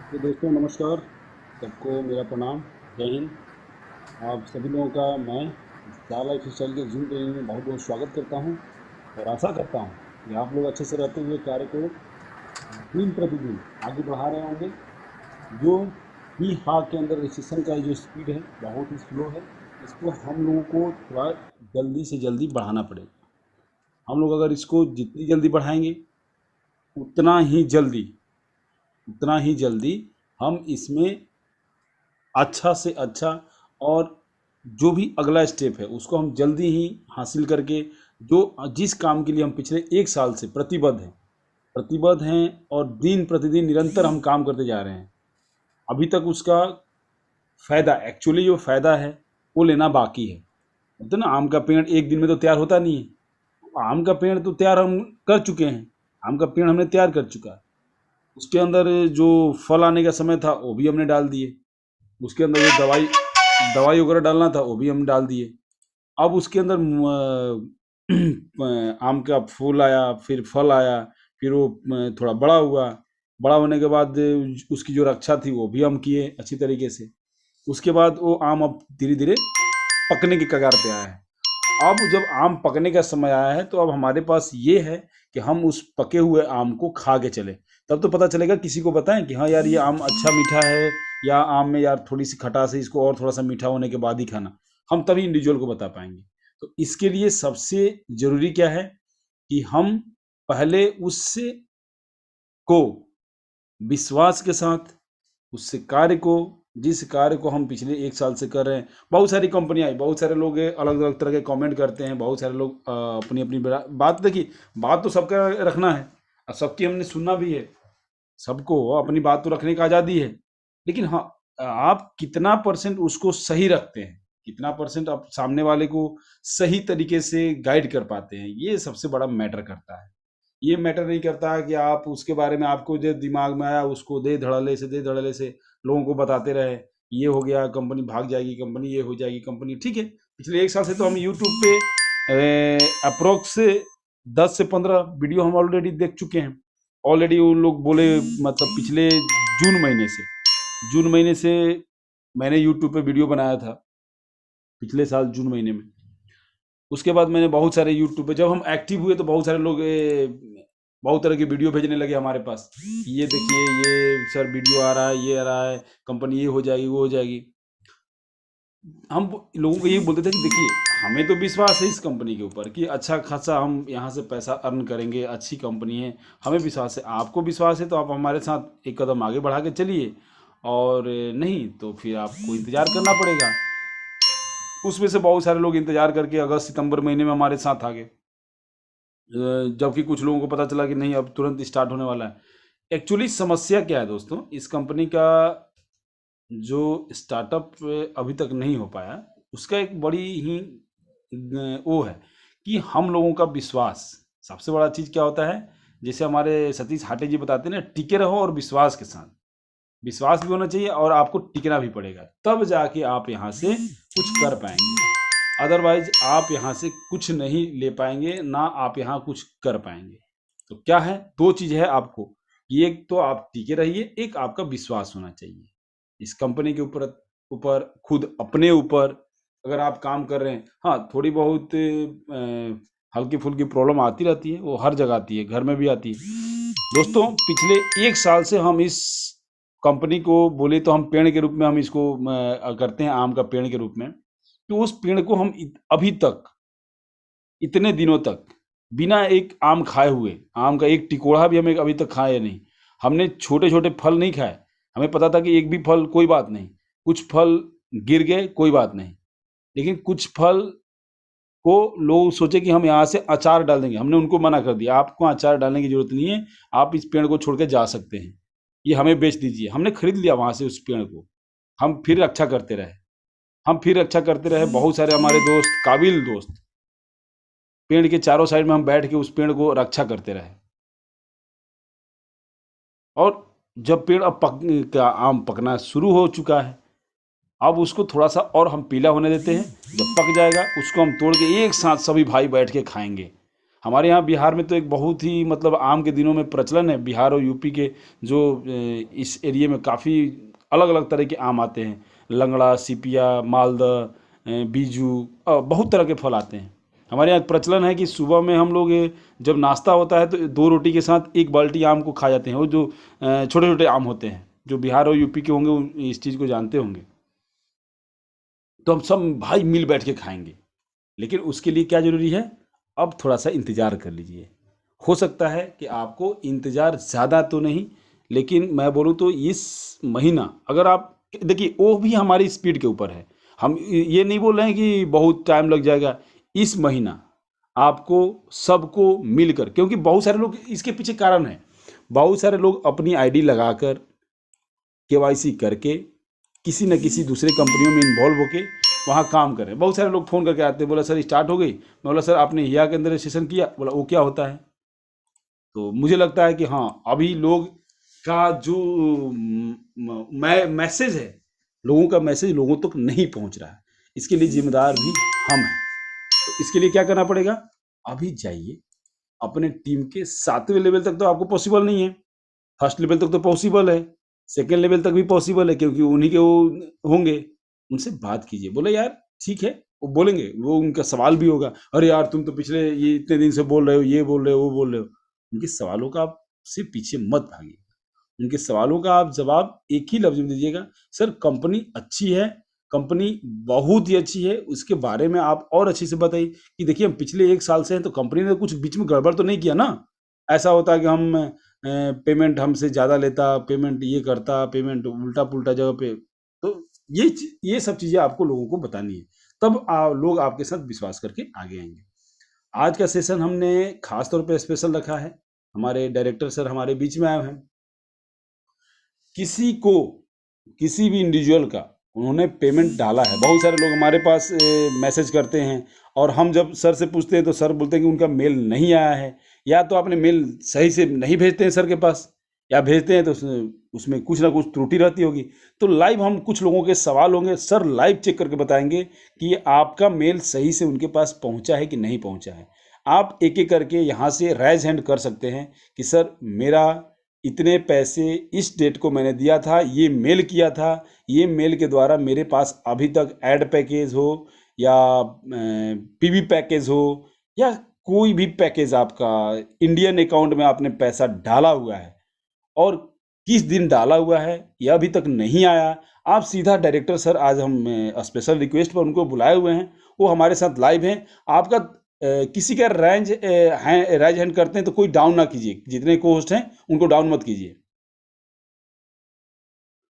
तो दोस्तों नमस्कार। सबको मेरा प्रणाम। जय हिंद। आप सभी लोगों का मैं स्टार लाइफ स्टाइल के जूम ट्रेनिंग में बहुत बहुत स्वागत करता हूं और आशा करता हूं कि आप लोग अच्छे से रहते हुए कार्य को दिन प्रतिदिन आगे बढ़ा रहे होंगे। जो ही हाँ के अंदर रजिस्ट्रेशन का जो स्पीड है बहुत ही स्लो है। इसको हम लोगों को थोड़ा जल्दी से जल्दी बढ़ाना पड़ेगा। हम लोग अगर इसको जितनी जल्दी बढ़ाएंगे उतना ही जल्दी उतना ही जल्दी हम इसमें अच्छा से अच्छा और जो भी अगला स्टेप है उसको हम जल्दी ही हासिल करके जो जिस काम के लिए हम पिछले 1 साल से प्रतिबद्ध हैं और दिन प्रतिदिन निरंतर हम काम करते जा रहे हैं, अभी तक उसका फ़ायदा एक्चुअली जो फ़ायदा है वो लेना बाकी है। बोलते ना, आम का पेड़ एक दिन में तो तैयार होता नहीं है। आम का पेड़ तो तैयार हम कर चुके हैं। आम का पेड़ हमने तैयार कर चुका है। उसके अंदर जो फल आने का समय था वो भी हमने डाल दिए। उसके अंदर जो दवाई दवाई वगैरह डालना था वो भी हम डाल दिए। अब उसके अंदर आम का फूल आया, फिर फल आया, फिर वो थोड़ा बड़ा हुआ। बड़ा होने के बाद उसकी जो रक्षा थी वो भी हम किए अच्छी तरीके से। उसके बाद वो आम अब धीरे धीरे पकने की कगार पे आया है। अब जब आम पकने का समय आया है तो अब हमारे पास ये है कि हम उस पके हुए आम को खा के चले। तब तो पता चलेगा, किसी को बताएं कि हाँ यार ये आम अच्छा मीठा है, या आम में यार थोड़ी सी खटास है, इसको और थोड़ा सा मीठा होने के बाद ही खाना। हम तभी इंडिविजुअल को बता पाएंगे। तो इसके लिए सबसे जरूरी क्या है कि हम पहले उससे को विश्वास के साथ उससे कार्य को, जिस कार्य को हम पिछले 1 साल से कर रहे हैं। बहुत सारी कंपनियां आई, बहुत सारे लोग अलग अलग तरह के कमेंट करते हैं, बहुत सारे लोग अपनी अपनी बात। देखिए, बात तो सबका रखना है और सबकी हमने सुनना भी है। सबको अपनी बात तो रखने की आज़ादी है। लेकिन हाँ, आप कितना परसेंट उसको सही रखते हैं, कितना परसेंट आप सामने वाले को सही तरीके से गाइड कर पाते हैं, ये सबसे बड़ा मैटर करता है। ये मैटर नहीं करता है कि आप उसके बारे में, आपको जो दिमाग में आया उसको दे धड़ल्ले से लोगों को बताते रहे। ये हो गया, कंपनी भाग जाएगी, कंपनी ये हो जाएगी, कंपनी ठीक है। पिछले 1 साल से तो हम यूट्यूब पे अप्रोक्स 10 से 15 वीडियो हम ऑलरेडी देख चुके हैं। ऑलरेडी उन लोग बोले, मतलब पिछले जून महीने से मैंने यूट्यूब पे वीडियो बनाया था, पिछले साल जून महीने में। उसके बाद मैंने बहुत सारे यूट्यूब पे, जब हम एक्टिव हुए तो बहुत सारे लोग बहुत तरह की वीडियो भेजने लगे हमारे पास। ये देखिए, ये सर वीडियो आ रहा है, ये आ रहा है, कंपनी ये हो जाएगी, वो हो जाएगी। हम लोगों को ये बोलते थे कि देखिए, हमें तो विश्वास है इस कंपनी के ऊपर कि अच्छा खासा हम यहाँ से पैसा अर्न करेंगे, अच्छी कंपनी है, हमें विश्वास है। आपको विश्वास है तो आप हमारे साथ एक कदम आगे बढ़ा के चलिए, और नहीं तो फिर आपको इंतज़ार करना पड़ेगा। उसमें से बहुत सारे लोग इंतज़ार करके अगस्त सितंबर महीने में हमारे साथ आ गए, जबकि कुछ लोगों को पता चला कि नहीं, अब तुरंत स्टार्ट होने वाला है। एक्चुअली समस्या क्या है दोस्तों, इस कंपनी का जो स्टार्टअप अभी तक नहीं हो पाया, उसका एक बड़ी ही वो है कि हम लोगों का विश्वास। सबसे बड़ा चीज़ क्या होता है, जैसे हमारे सतीश हाटे जी बताते हैं ना, टिके रहो और विश्वास के साथ। विश्वास भी होना चाहिए और आपको टिकना भी पड़ेगा, तब जाके आप यहाँ से कुछ कर पाएंगे। अदरवाइज आप यहाँ से कुछ नहीं ले पाएंगे, ना आप यहाँ कुछ कर पाएंगे। तो क्या है, दो चीज है आपको कि एक तो आप टिके रहिए, एक आपका विश्वास होना चाहिए इस कंपनी के ऊपर ऊपर खुद अपने ऊपर। अगर आप काम कर रहे हैं, हाँ थोड़ी बहुत हल्की फुल्की प्रॉब्लम आती रहती है, वो हर जगह आती है, घर में भी आती है। दोस्तों, पिछले 1 साल से हम इस कंपनी को बोले तो हम पेड़ के रूप में हम इसको करते हैं, आम का पेड़ के रूप में। तो उस पेड़ को हम अभी तक, इतने दिनों तक बिना एक आम खाए हुए, आम का एक टिकोड़ा भी हमें अभी तक खाए नहीं। हमने छोटे छोटे फल नहीं खाए। हमें पता था कि एक भी फल कोई बात नहीं, कुछ फल गिर गए कोई बात नहीं, लेकिन कुछ फल को लोग सोचे कि हम यहाँ से अचार डाल देंगे। हमने उनको मना कर दिया, आपको अचार डालने की जरूरत नहीं है, आप इस पेड़ को छोड़ के जा सकते हैं, ये हमें बेच दीजिए। हमने खरीद लिया वहां से उस पेड़ को। हम फिर रक्षा करते रहे, बहुत सारे हमारे दोस्त, काबिल दोस्त, पेड़ के चारों साइड में हम बैठ के उस पेड़ को रक्षा करते रहे। और जब पेड़ अब पक का आम पकना शुरू हो चुका है, अब उसको थोड़ा सा और हम पीला होने देते हैं। जब पक जाएगा उसको हम तोड़ के एक साथ सभी भाई बैठ के खाएंगे। हमारे यहाँ बिहार में तो एक बहुत ही मतलब आम के दिनों में प्रचलन है, बिहार और यूपी के जो इस एरिया में काफ़ी अलग अलग तरह के आम आते हैं, लंगड़ा, सीपिया, मालदा, बीजू, बहुत तरह के फल आते हैं। हमारे यहाँ प्रचलन है कि सुबह में हम लोग जब नाश्ता होता है तो 2 रोटी के साथ 1 बाल्टी आम को खा जाते हैं। वो जो छोटे छोटे आम होते हैं, जो बिहार और यूपी के होंगे इस चीज़ को जानते होंगे। तो हम सब भाई मिल बैठ के खाएंगे, लेकिन उसके लिए क्या ज़रूरी है, अब थोड़ा सा इंतज़ार कर लीजिए। हो सकता है कि आपको इंतज़ार ज़्यादा तो नहीं, लेकिन मैं बोलूँ तो इस महीना अगर आप देखिए, वो भी हमारी स्पीड के ऊपर है। हम ये नहीं बोल रहे हैं कि बहुत टाइम लग जाएगा। इस महीना आपको सबको मिलकर, क्योंकि बहुत सारे लोग इसके पीछे कारण है, बहुत सारे लोग अपनी आईडी लगाकर केवाईसी करके किसी न किसी दूसरे कंपनियों में इन्वॉल्व होके वहाँ काम कर रहे हैं। बहुत सारे लोग फ़ोन करके आते हैं, बोला सर स्टार्ट हो गई। मैं बोला सर आपने हिया के अंदर रजिस्ट्रेशन किया? बोला वो क्या होता है? तो मुझे लगता है कि हाँ, अभी लोग का जो मैसेज है, लोगों का मैसेज लोगों तक नहीं पहुंच रहा है। इसके लिए जिम्मेदार भी हम हैं। तो इसके लिए क्या करना पड़ेगा? अभी जाइए, अपने टीम के 7वें लेवल तक तो आपको पॉसिबल नहीं है, फर्स्ट लेवल तक तो पॉसिबल है, सेकेंड लेवल तक भी पॉसिबल है, क्योंकि उन्हीं के वो होंगे। उनसे बात कीजिए, बोले यार ठीक है, वो बोलेंगे, वो उनका सवाल भी होगा, अरे यार तुम तो पिछले ये इतने दिन से बोल रहे हो, ये बोल रहे हो, वो बोल रहे हो। उनके सवालों का आप से पीछे मत भागिए, उनके सवालों का आप जवाब एक ही लफ्ज में दीजिएगा, सर कंपनी अच्छी है, कंपनी बहुत ही अच्छी है, उसके बारे में आप और अच्छे से बताइए कि देखिए हम पिछले 1 साल से हैं, तो कंपनी ने कुछ बीच में गड़बड़ तो नहीं किया ना। ऐसा होता है कि हम पेमेंट हमसे ज़्यादा लेता, पेमेंट ये करता, पेमेंट उल्टा पुल्टा जगह पे। तो ये सब चीज़ें आपको लोगों को बतानी है, तब लोग आपके साथ विश्वास करके आगे आएंगे। आज का सेशन हमने खास तौर पे स्पेशल रखा है, हमारे डायरेक्टर सर हमारे बीच में आए हैं। किसी को, किसी भी इंडिविजुअल का उन्होंने पेमेंट डाला है, बहुत सारे लोग हमारे पास मैसेज करते हैं, और हम जब सर से पूछते हैं तो सर बोलते हैं कि उनका मेल नहीं आया है, या तो आपने मेल सही से नहीं भेजते हैं सर के पास, या भेजते हैं तो उसमें कुछ ना कुछ त्रुटि रहती होगी। तो लाइव हम कुछ लोगों के सवाल होंगे, सर लाइव चेक करके बताएंगे कि आपका मेल सही से उनके पास पहुंचा है कि नहीं पहुंचा है। आप एक एक करके यहाँ से राइज हैंड कर सकते हैं कि सर मेरा इतने पैसे इस डेट को मैंने दिया था, ये मेल किया था, ये मेल के द्वारा मेरे पास अभी तक ऐड पैकेज हो या पीवी पैकेज हो या कोई भी पैकेज आपका इंडियन अकाउंट में आपने पैसा डाला हुआ है और किस दिन डाला हुआ है यह अभी तक नहीं आया। आप सीधा डायरेक्टर सर, आज हम स्पेशल रिक्वेस्ट पर उनको बुलाए हुए हैं, वो हमारे साथ लाइव हैं। आपका किसी का राइज हैंड करते हैं तो कोई डाउन ना कीजिए, जितने को होस्ट हैं उनको डाउन मत कीजिए।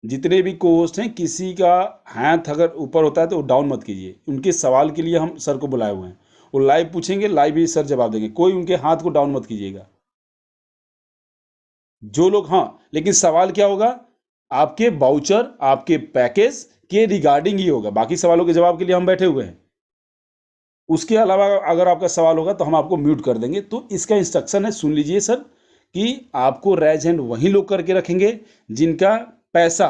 जितने भी को होस्ट हैं किसी का हाथ अगर ऊपर होता है तो डाउन मत कीजिए। उनके सवाल के लिए हम सर को बुलाए हुए हैं, वो लाइव पूछेंगे, लाइव ही सर जवाब देंगे, कोई उनके हाथ को डाउन मत कीजिएगा। जो लोग, हाँ, लेकिन सवाल क्या होगा, आपके बाउचर आपके पैकेज के रिगार्डिंग ही होगा, बाकी सवालों के जवाब के लिए हम बैठे हुए हैं। उसके अलावा अगर आपका सवाल होगा तो हम आपको म्यूट कर देंगे। तो इसका इंस्ट्रक्शन है, सुन लीजिए सर, कि आपको राइज हैंड वही लोग करके रखेंगे जिनका पैसा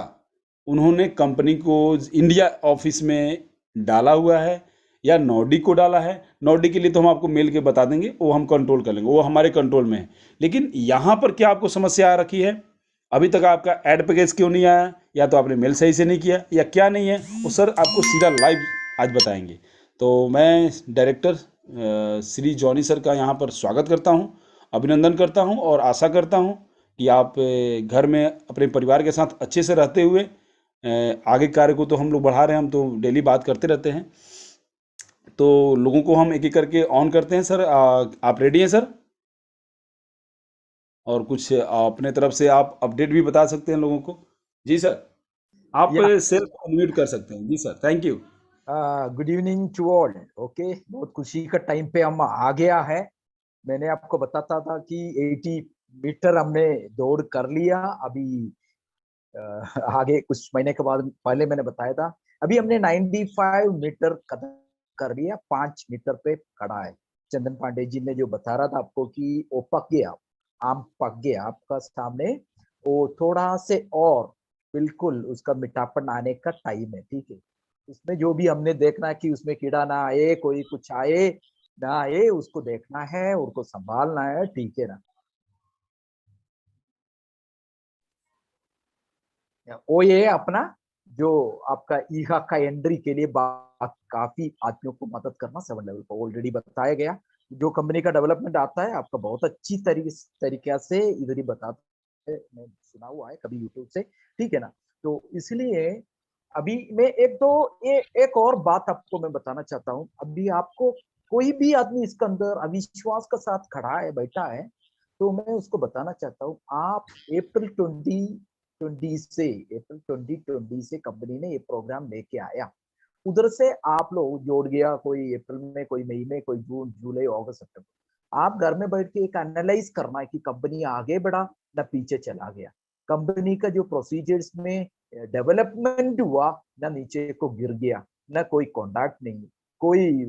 उन्होंने कंपनी को इंडिया ऑफिस में डाला हुआ है या नॉर्डी को डाला है। नॉर्डी के लिए तो हम आपको मेल के बता देंगे, वो हम कंट्रोल कर लेंगे, वो हमारे कंट्रोल में है। लेकिन यहाँ पर क्या आपको समस्या आ रखी है, अभी तक आपका ऐड पैकेज क्यों नहीं आया, या तो आपने मेल सही से नहीं किया या क्या नहीं है, वो सर आपको सीधा लाइव आज बताएंगे। तो मैं डायरेक्टर श्री जॉनी सर का यहाँ पर स्वागत करता हूँ, अभिनंदन करता हूँ और आशा करता हूँ कि आप घर में अपने परिवार के साथ अच्छे से रहते हुए आगे कार्य को तो हम लोग बढ़ा रहे हैं, हम तो डेली बात करते रहते हैं। तो लोगों को हम एक एक करके ऑन करते हैं सर। आप रेडी हैं सर? और कुछ अपने तरफ से आप अपडेट भी बता सकते हैं लोगों को। जी सर, आप या सेल्फ अनम्यूट कर सकते हैं। जी sir, thank you. Good evening to all. Okay, बहुत खुशी का टाइम पे हम आ गया है। मैंने आपको बताता था कि 80 मीटर हमने दौड़ कर लिया। अभी आगे कुछ महीने के बाद पहले मैंने बताया था, अभी हमने 95 मीटर कदम कर लिया, 5 मीटर पे खड़ा है। चंदन पांडे जी ने जो बता रहा था आपको कि वो पक गया, आम पक गया आपका सामने, वो थोड़ा से और बिल्कुल उसका मिठापन आने का टाइम है। ठीक है, उसमें जो भी हमने देखना कि उसमें कीड़ा ना आए, कोई कुछ आए, ना ये उसको देखना है, उसको संभालना है, ठीक है ना। वो ये अपना जो आपका ईहा का एंट्री के लिए काफी आदमियों को मदद करना 7 लेवल पर ऑलरेडी बताया गया। जो कंपनी का डेवलपमेंट आता है आपका बहुत अच्छी तरीके से इधर ही बताते हैं, मैं सुना हुआ है कभी यूट्यूब से, ठीक है ना। तो इसलिए अभी मैं एक और बात आपको मैं बताना चाहता हूँ। अभी आपको कोई भी आदमी इसके अंदर अविश्वास के साथ खड़ा है, बैठा है, तो मैं उसको बताना चाहता हूँ, आप अप्रैल 2020 से कंपनी ने ये प्रोग्राम लेके आया। उधर से आप लोग जोड़ गया, कोई अप्रैल में, कोई मई में, कोई जून, जुलाई, अगस्त, सितंबर। आप घर में बैठ के एक एनालाइज करना है कि कंपनी आगे बढ़ा ना पीछे चला गया। कंपनी का जो प्रोसीजर्स में डेवलपमेंट हुआ ना नीचे को गिर गया, ना कोई कॉन्टैक्ट नहीं, कोई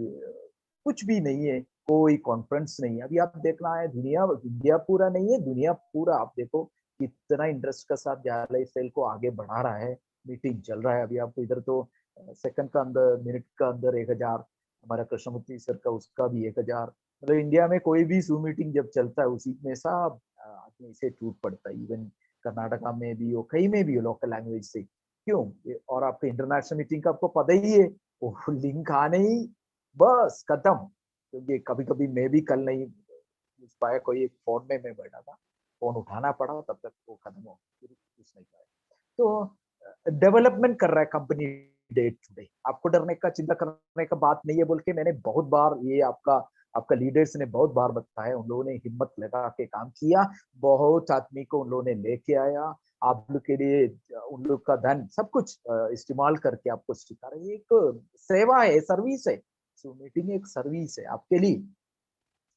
कुछ भी नहीं है, कोई कॉन्फ्रेंस नहीं है। अभी आप देखना है, दुनिया इंडिया पूरा नहीं है, दुनिया पूरा आप देखो कितना इंटरेस्ट के साथ जारला स्टाइल को आगे बढ़ा रहा है। मीटिंग चल रहा है अभी आपको इधर तो सेकंड का अंदर, मिनट का अंदर 1000, हमारा कृष्णमूर्ति सर का उसका भी 1000। मतलब इंडिया में कोई भी जूम मीटिंग जब चलता है उसी में सब आदमी से टूट पड़ता है। इवन कर्नाटका में भी हो, कहीं में भी हो, लोकल लैंग्वेज से क्यों। और आपके इंटरनेशनल मीटिंग का आपको पता ही है, वो लिंक आने ही बस खत्म। क्योंकि कभी कभी मैं भी कल नहीं उस पाया, कोई एक फोन में मैं बैठा था, फोन उठाना पड़ा, तब तक वो खत्म हो, फिर कुछ नहीं पाया। तो डेवलपमेंट कर रहा है कंपनी डे टू डे, आपको डरने का, चिंता करने का बात नहीं है बोल के मैंने बहुत बार ये आपका आपका लीडर्स ने बहुत बार बताया। उन लोगों ने हिम्मत लगा के काम किया, बहुत आदमी को उन लोगों ने लेके आया आप लोग के लिए, उन लोग का धन सब कुछ इस्तेमाल करके आपको सिखा रहे हैं। एक सेवा है, सर्विस है। सो मीटिंग एक सर्विस है आपके लिए।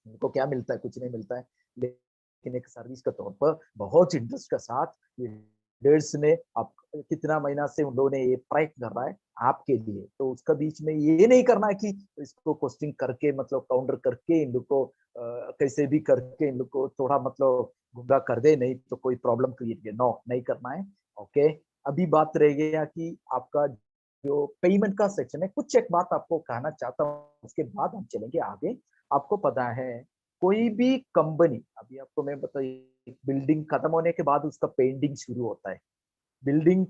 उनको क्या मिलता है, कुछ नहीं मिलता है, लेकिन एक सर्विस के तौर पर बहुत इंटरेस्ट के साथ लीडर्स ने आप कितना महीना से उन लोगों ने ये प्रयत्न कर रहा है आपके लिए। तो उसका बीच में ये नहीं करना है कि इसको क्वेश्चन करके, मतलब काउंटर करके इन लोग को कैसे भी करके इन लोग को थोड़ा मतलब गुमराह कर दे, नहीं तो कोई प्रॉब्लम क्रिएट करे, नो नहीं करना है। ओके, अभी बात रह गया कि आपका जो पेमेंट का सेक्शन है, कुछ एक बात आपको कहना चाहता हूँ, उसके बाद हम चलेंगे आगे। आपको पता है कोई भी कंपनी, अभी आपको मैं बताइए, बिल्डिंग खत्म होने के बाद उसका पेंटिंग शुरू होता है। बिल्डिंग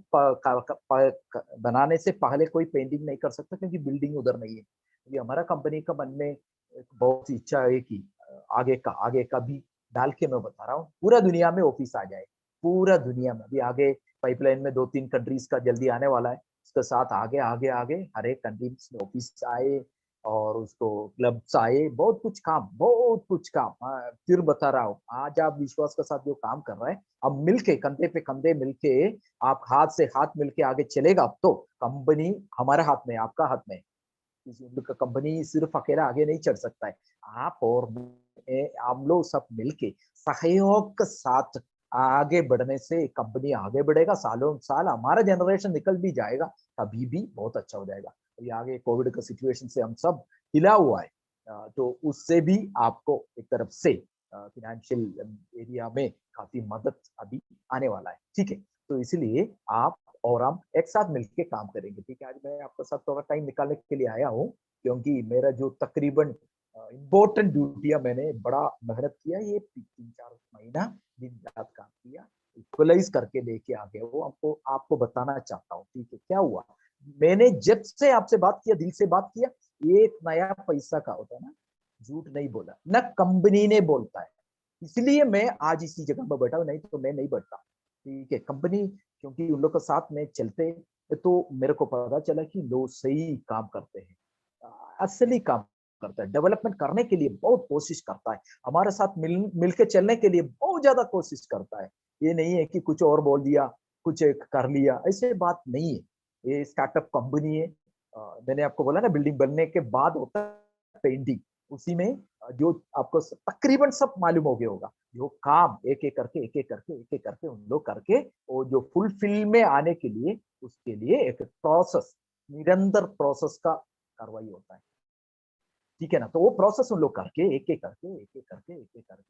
बनाने से पहले कोई पेंटिंग नहीं कर सकता, क्योंकि बिल्डिंग उधर नहीं है। ये हमारा कंपनी का मन में एक बहुत ही इच्छा है कि आगे का भी डाल के मैं बता रहा हूँ, पूरा दुनिया में ऑफिस आ जाए। पूरा दुनिया में अभी आगे पाइपलाइन में 2-3 कंट्रीज का जल्दी आने वाला है, उसके साथ आगे आगे आगे हर एक कंट्री में ऑफिस आए, और उसको क्लब्स आए, बहुत कुछ काम, बहुत कुछ काम। फिर बता रहा हूँ, आज आप विश्वास के साथ जो काम कर रहे हैं, अब मिलके कंधे पे कंधे मिलके, आप हाथ से हाथ मिलके आगे चलेगा। अब तो कंपनी हमारे हाथ में, आपका हाथ में। कंपनी सिर्फ अकेला आगे नहीं चढ़ सकता है, आप और हम लोग सब मिलके सहयोग के साथ आगे बढ़ने से कंपनी आगे बढ़ेगा। सालों साल हमारा जनरेशन निकल भी जाएगा, तभी भी बहुत अच्छा हो जाएगा। ये आगे कोविड का सिचुएशन से हम सब हिला हुआ है, तो उससे भी आपको एक तरफ से फाइनेंशियल एरिया में काफी मदद अभी आने वाला है, ठीक है। तो इसलिए आप और हम एक साथ मिलकर काम करेंगे, ठीक है। आज मैं आपके साथ थोड़ा टाइम निकालने के लिए आया हूँ, क्योंकि मेरा जो तकरीबन इम्पोर्टेंट ड्यूटियां, मैंने बड़ा मेहनत किया, ये 3-4 महीना दिन रात काम किया, इक्वलाइज करके लेके आ गया। वो आपको आपको बताना चाहता हूँ, ठीक है। क्या हुआ, मैंने जब से आपसे बात किया, दिल से बात किया, एक नया पैसा का होता है ना, झूठ नहीं बोला ना, कंपनी ने बोलता है। इसलिए मैं आज इसी जगह पर बैठा हूँ, नहीं तो मैं नहीं बैठता, ठीक है। कंपनी, क्योंकि उन लोग के साथ में चलते, तो मेरे को पता चला कि लोग सही काम करते हैं, असली काम करता है, डेवलपमेंट करने के लिए बहुत कोशिश करता है, हमारे साथ मिलके चलने के लिए बहुत ज्यादा कोशिश करता है। ये नहीं है कि कुछ और बोल दिया, कुछ कर लिया, ऐसे बात नहीं है। ये स्टार्टअप कंपनी है। मैंने आपको बोला ना, बिल्डिंग बनने के बाद होता है पेंटिंग, उसी में जो आपको तकरीबन सब मालूम हो गया होगा, जो काम एक एक करके एक एक करके उन लोग करके, वो जो फुलफिल में आने के लिए, उसके लिए एक प्रोसेस, निरंतर प्रोसेस का कार्रवाई होता है, ठीक है ना। तो वो प्रोसेस उन लोग करके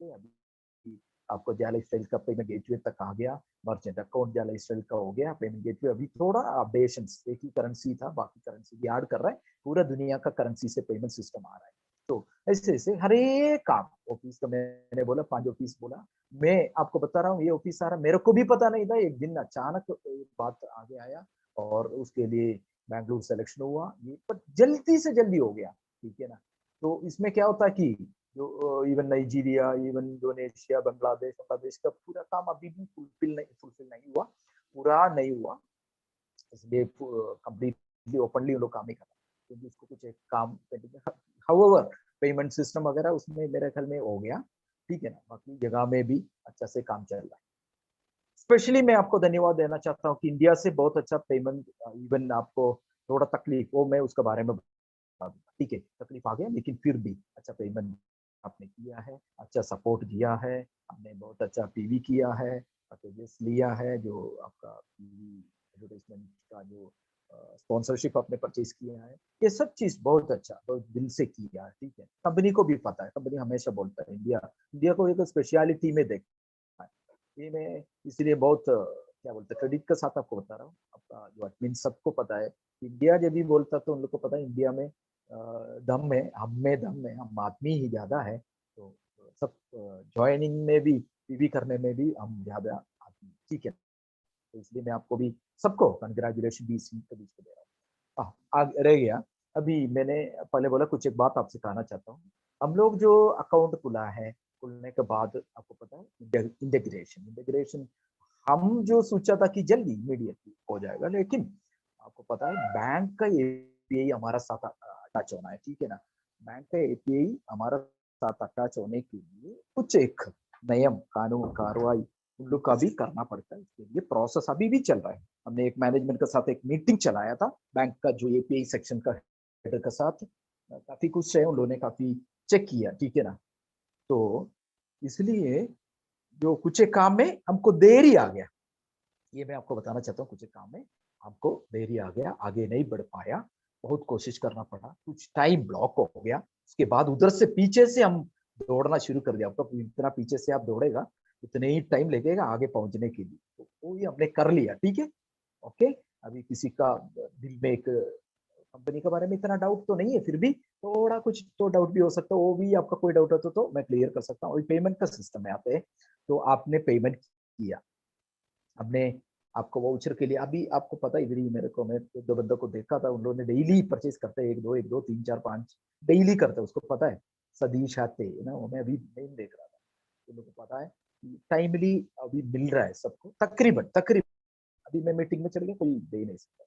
अभी आपको जाला स्टाइल का पेमेंट गेटवे तक आ गया, मर्चेंट अकाउंट जाला स्टाइल का हो गया, पेमेंट गेटवे अभी थोड़ा अपडेशन, एक ही करेंसी था, बाकी करेंसी भी ऐड कर रहा है, पूरा दुनिया का करेंसी से पेमेंट सिस्टम आ रहा है। तो ऐसे ऐसे हर एक काम ऑफिस का मैंने बोला 5 ऑफिस बोला। मैं आपको बता रहा हूँ ये ऑफिस सारा मेरे को भी पता नहीं था। एक दिन अचानक एक बात आगे आया और उसके लिए बैंगलोर सिलेक्शन हुआ। ये पर जल्दी से जल्दी हो गया, ठीक है ना। तो इसमें क्या होता है कि जो even Nigeria, even Indonesia, Bangladesh Bangladesh का पूरा काम अभी भी फुलफिल नहीं हुआ, पूरा नहीं हुआ। इसलिए कंप्लीटली ओपनली लोग काम नहीं कर रहे क्योंकि उसको कुछ एक काम पेंडिंग है। हाउएवर पेमेंट सिस्टम वगैरह उसमें मेरे ख्याल में हो गया, ठीक है ना। बाकी जगह में भी अच्छा से काम चल रहा है। स्पेशली मैं आपको धन्यवाद देना चाहता हूँ कि इंडिया से बहुत अच्छा पेमेंट, इवन आपको थोड़ा तकलीफ वो मैं उसके बारे में बता दूंगा, ठीक है। तकलीफ आ गया लेकिन फिर भी अच्छा पेमेंट आपने किया है, अच्छा सपोर्ट दिया है, हमने बहुत अच्छा पीवी किया है, पैकेजेस लिया है, जो आपका पीवी एडवर्टाइजमेंट का जो स्पॉन्सरशिप आपने परचेज किया है, ये सब चीज बहुत अच्छा बहुत दिल से किया है, ठीक है। कंपनी को भी पता है, कंपनी हमेशा बोलता है इंडिया इंडिया को एक स्पेशलिटी में देखता है। ये मैं इसलिए बहुत क्या बोलते हैं क्रेडिट के साथ आपको बता रहा हूँ। आपका जो एडमिन सबको पता है, इंडिया जब भी बोलता तो उन लोग को पता है इंडिया में दम है, हम में दम है, हम आदमी ही ज्यादा है। तो सब ज्वाइनिंग में भी पीवी करने में भी हम ज्यादा आदमी, ठीक है। तो इसलिए मैं आपको भी सबको कंग्रेचुलेशन भी इसी के बीच में दे रहा हूँ। आगे रह गया। अभी मैंने पहले बोला कुछ एक बात आपसे कहना चाहता हूँ। हम लोग जो अकाउंट खुला है, खुलने के बाद आपको पता है इंटीग्रेशन इंटीग्रेशन हम जो सोचा था कि जल्दी इमीडिएटली हो जाएगा, लेकिन आपको पता है बैंक का एपीआई हमारा साथ अटैच होना है, ठीक है ना। बैंक का एपीआई हमारा साथ अटैच होने के लिए कुछ एक नियम कानून कार्रवाई उन लोग का भी करना पड़ता है। इसके लिए प्रोसेस अभी भी चल रहा है। हमने एक मैनेजमेंट के साथ एक मीटिंग चलाया था बैंक का जो एपीआई सेक्शन का हेड के साथ, काफी कुछ है उन लोगों ने काफी चेक किया, ठीक है ना। तो इसलिए जो कुछ एक काम में हमको देरी आ गया, ये मैं आपको बताना चाहता हूँ। कुछ काम में हमको देरी आ गया, आगे नहीं बढ़ पाया, बहुत कोशिश करना पड़ा, कुछ टाइम ब्लॉक हो गया। उसके बाद उधर से पीछे से हम दौड़ना शुरू कर दिया। आपका इतना पीछे से आप दौड़ेगा उतने ही टाइम लगेगा आगे पहुंचने के लिए। तो वो ही हमने कर लिया, ठीक है। ओके। अभी किसी का दिल में एक कंपनी के बारे में इतना डाउट तो नहीं है, फिर भी थोड़ा कुछ तो डाउट भी हो सकता है। वो भी आपका कोई डाउट है तो मैं क्लियर कर सकता हूँ। पेमेंट का सिस्टम में आते हैं। तो आपने पेमेंट किया, हमने आपको वाउचर के लिए अभी आपको पता ही मेरी मेरे को मैं दो बंदों को देखा था, उन लोगों ने डेली परचेज करते हैं, एक दो तीन चार पांच डेली करते हैं, उसको पता है। सदीश आते ना, मैं अभी नहीं देख रहा था, उन लोगों को पता है टाइमली अभी मिल रहा है सबको, तकरीबन तकरीबन। अभी मैं मीटिंग में चल गया, कोई दे नहीं सकता।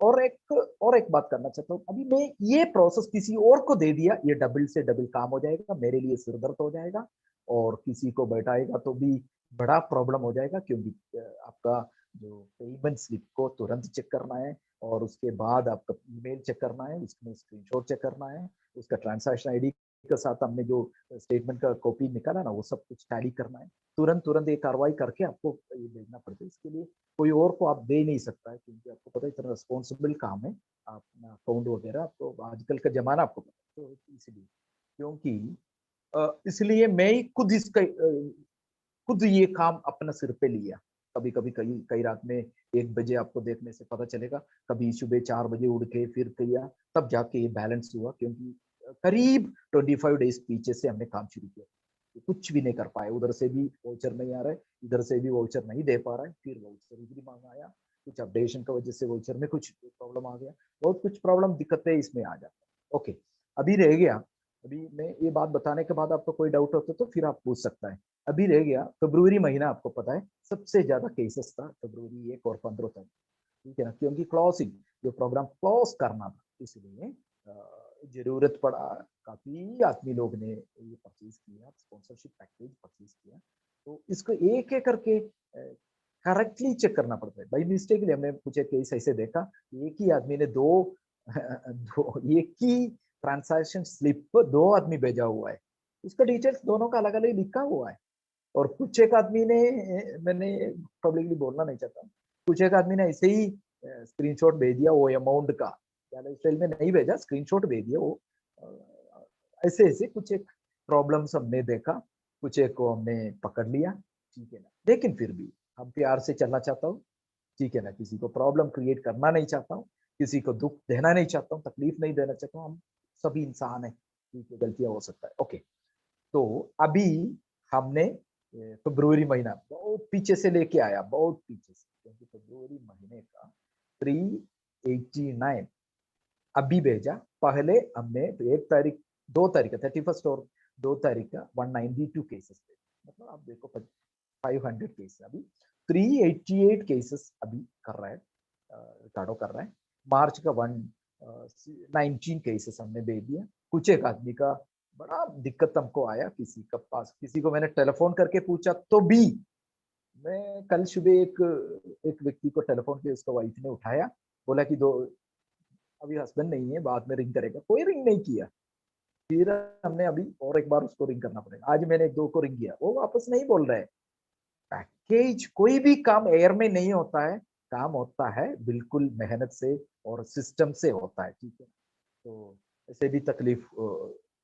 और एक बात करना चाहता हूँ। अभी मैं ये प्रोसेस किसी और को दे दिया, ये डबल से डबल काम हो जाएगा, मेरे लिए सिरदर्द हो जाएगा और किसी को बैठाएगा तो भी बड़ा प्रॉब्लम हो जाएगा, क्योंकि आपका जो पेमेंट स्लिप को तुरंत चेक करना है और उसके बाद आपका ईमेल चेक करना है, उसमें स्क्रीनशॉट चेक करना है, उसका ट्रांजैक्शन आईडी के साथ हमने जो स्टेटमेंट का कॉपी निकाला ना वो सब कुछ टैली करना है। तुरंत तुरंत ये कार्रवाई करके आपको ये भेजना पड़ता है। इसके लिए कोई और को आप दे नहीं सकता है, क्योंकि आपको पता है इतना रिस्पॉन्सिबल काम है अपना अकाउंट वगैरह। आपको आजकल का जमाना आपको पता है, तो इसलिए क्योंकि इसलिए मैं ही खुद इसका खुद ये काम अपना सिर पे लिया। कभी कभी कई कई रात में 1 बजे आपको देखने से पता चलेगा, कभी सुबह 4 बजे उड़ के फिर किया, तब जाके ये बैलेंस हुआ। क्योंकि करीब 25 डेज पीछे से हमने काम शुरू किया, कुछ भी नहीं कर पाए। उधर से भी वाउचर नहीं आ रहा है, इधर से भी वाउचर नहीं दे पा रहा है, फिर वाउचर भी मांग आया, कुछ अपडेशन की वजह से वाउचर में कुछ प्रॉब्लम आ गया, बहुत कुछ प्रॉब्लम दिक्कतें इसमें आ जाता है। ओके, अभी रह गया। अभी मैं ये बात बताने के बाद आपको कोई डाउट होता तो फिर आप पूछ सकता है। अभी रह गया फरवरी महीना, आपको पता है सबसे ज्यादा केसेस था फरवरी 1 और 15 तक, ठीक है ना। क्योंकि क्लॉसिंग जो प्रोग्राम क्लोज करना था, इसलिए जरूरत पड़ा, काफी आदमी लोग ने ये परचेज किया, स्पॉन्सरशिप पैकेज परचेज किया। तो इसको एक एक करके करेक्टली चेक करना पड़ता है। बाई मिस्टेकली हमने कुछ केस ऐसे देखा, एक ही आदमी ने एक ही ट्रांजैक्शन स्लिप 2 आदमी भेजा हुआ है, उसका डिटेल्स दोनों का अलग अलग लिखा हुआ है। और कुछ एक आदमी ने, मैंने पब्लिकली बोलना नहीं चाहता, कुछ एक आदमी ने ऐसे ही स्क्रीनशॉट भेज दिया वो अमाउंट का, स्टाइल में नहीं भेजा, स्क्रीनशॉट भेज दिया वो। ऐसे ऐसे कुछ एक प्रॉब्लम्स हमने देखा, कुछ एक को हमने पकड़ लिया, ठीक है ना। लेकिन फिर भी हम प्यार से चलना चाहता हूँ, ठीक है ना। किसी को प्रॉब्लम क्रिएट करना नहीं चाहता हूँ, किसी को दुख देना नहीं चाहता हूँ, तकलीफ नहीं देना चाहता हूँ। हम सभी इंसान हैं, ठीक है, गलतियां हो सकता है। ओके, तो अभी हमने फरवरी महीना बहुत पीछे से लेके आया, बहुत पीछे से, क्योंकि फरवरी महीने का 389 अभी भेजा। पहले हमने तो 1 तारीख, 2 तारीख का 31 और 2 तारीख का 192 केसेस थे, मतलब आप देखो 500 केस। अभी 388 केसेस अभी कर रहा है, रिकॉर्डो कर रहा है। मार्च का 119 केसेस हमने दे दिया। कुछ एक आदमी का बड़ा दिक्कत हमको आया, किसी का पास, किसी को मैंने टेलीफोन करके पूछा तो भी, मैं कल सुबह एक व्यक्ति को टेलीफोन किया, उसका वाइफ ने उठाया, बोला कि दो अभी हस्बैंड नहीं है, बाद में रिंग करेगा, कोई रिंग नहीं किया। फिर हमने अभी और एक बार उसको रिंग करना पड़ेगा। आज मैंने 2 को रिंग किया, वो वापस नहीं बोल रहे। पैकेज, कोई भी काम एयर में नहीं होता है, काम होता है बिल्कुल मेहनत से और सिस्टम से होता है, ठीक है। तो ऐसे भी तकलीफ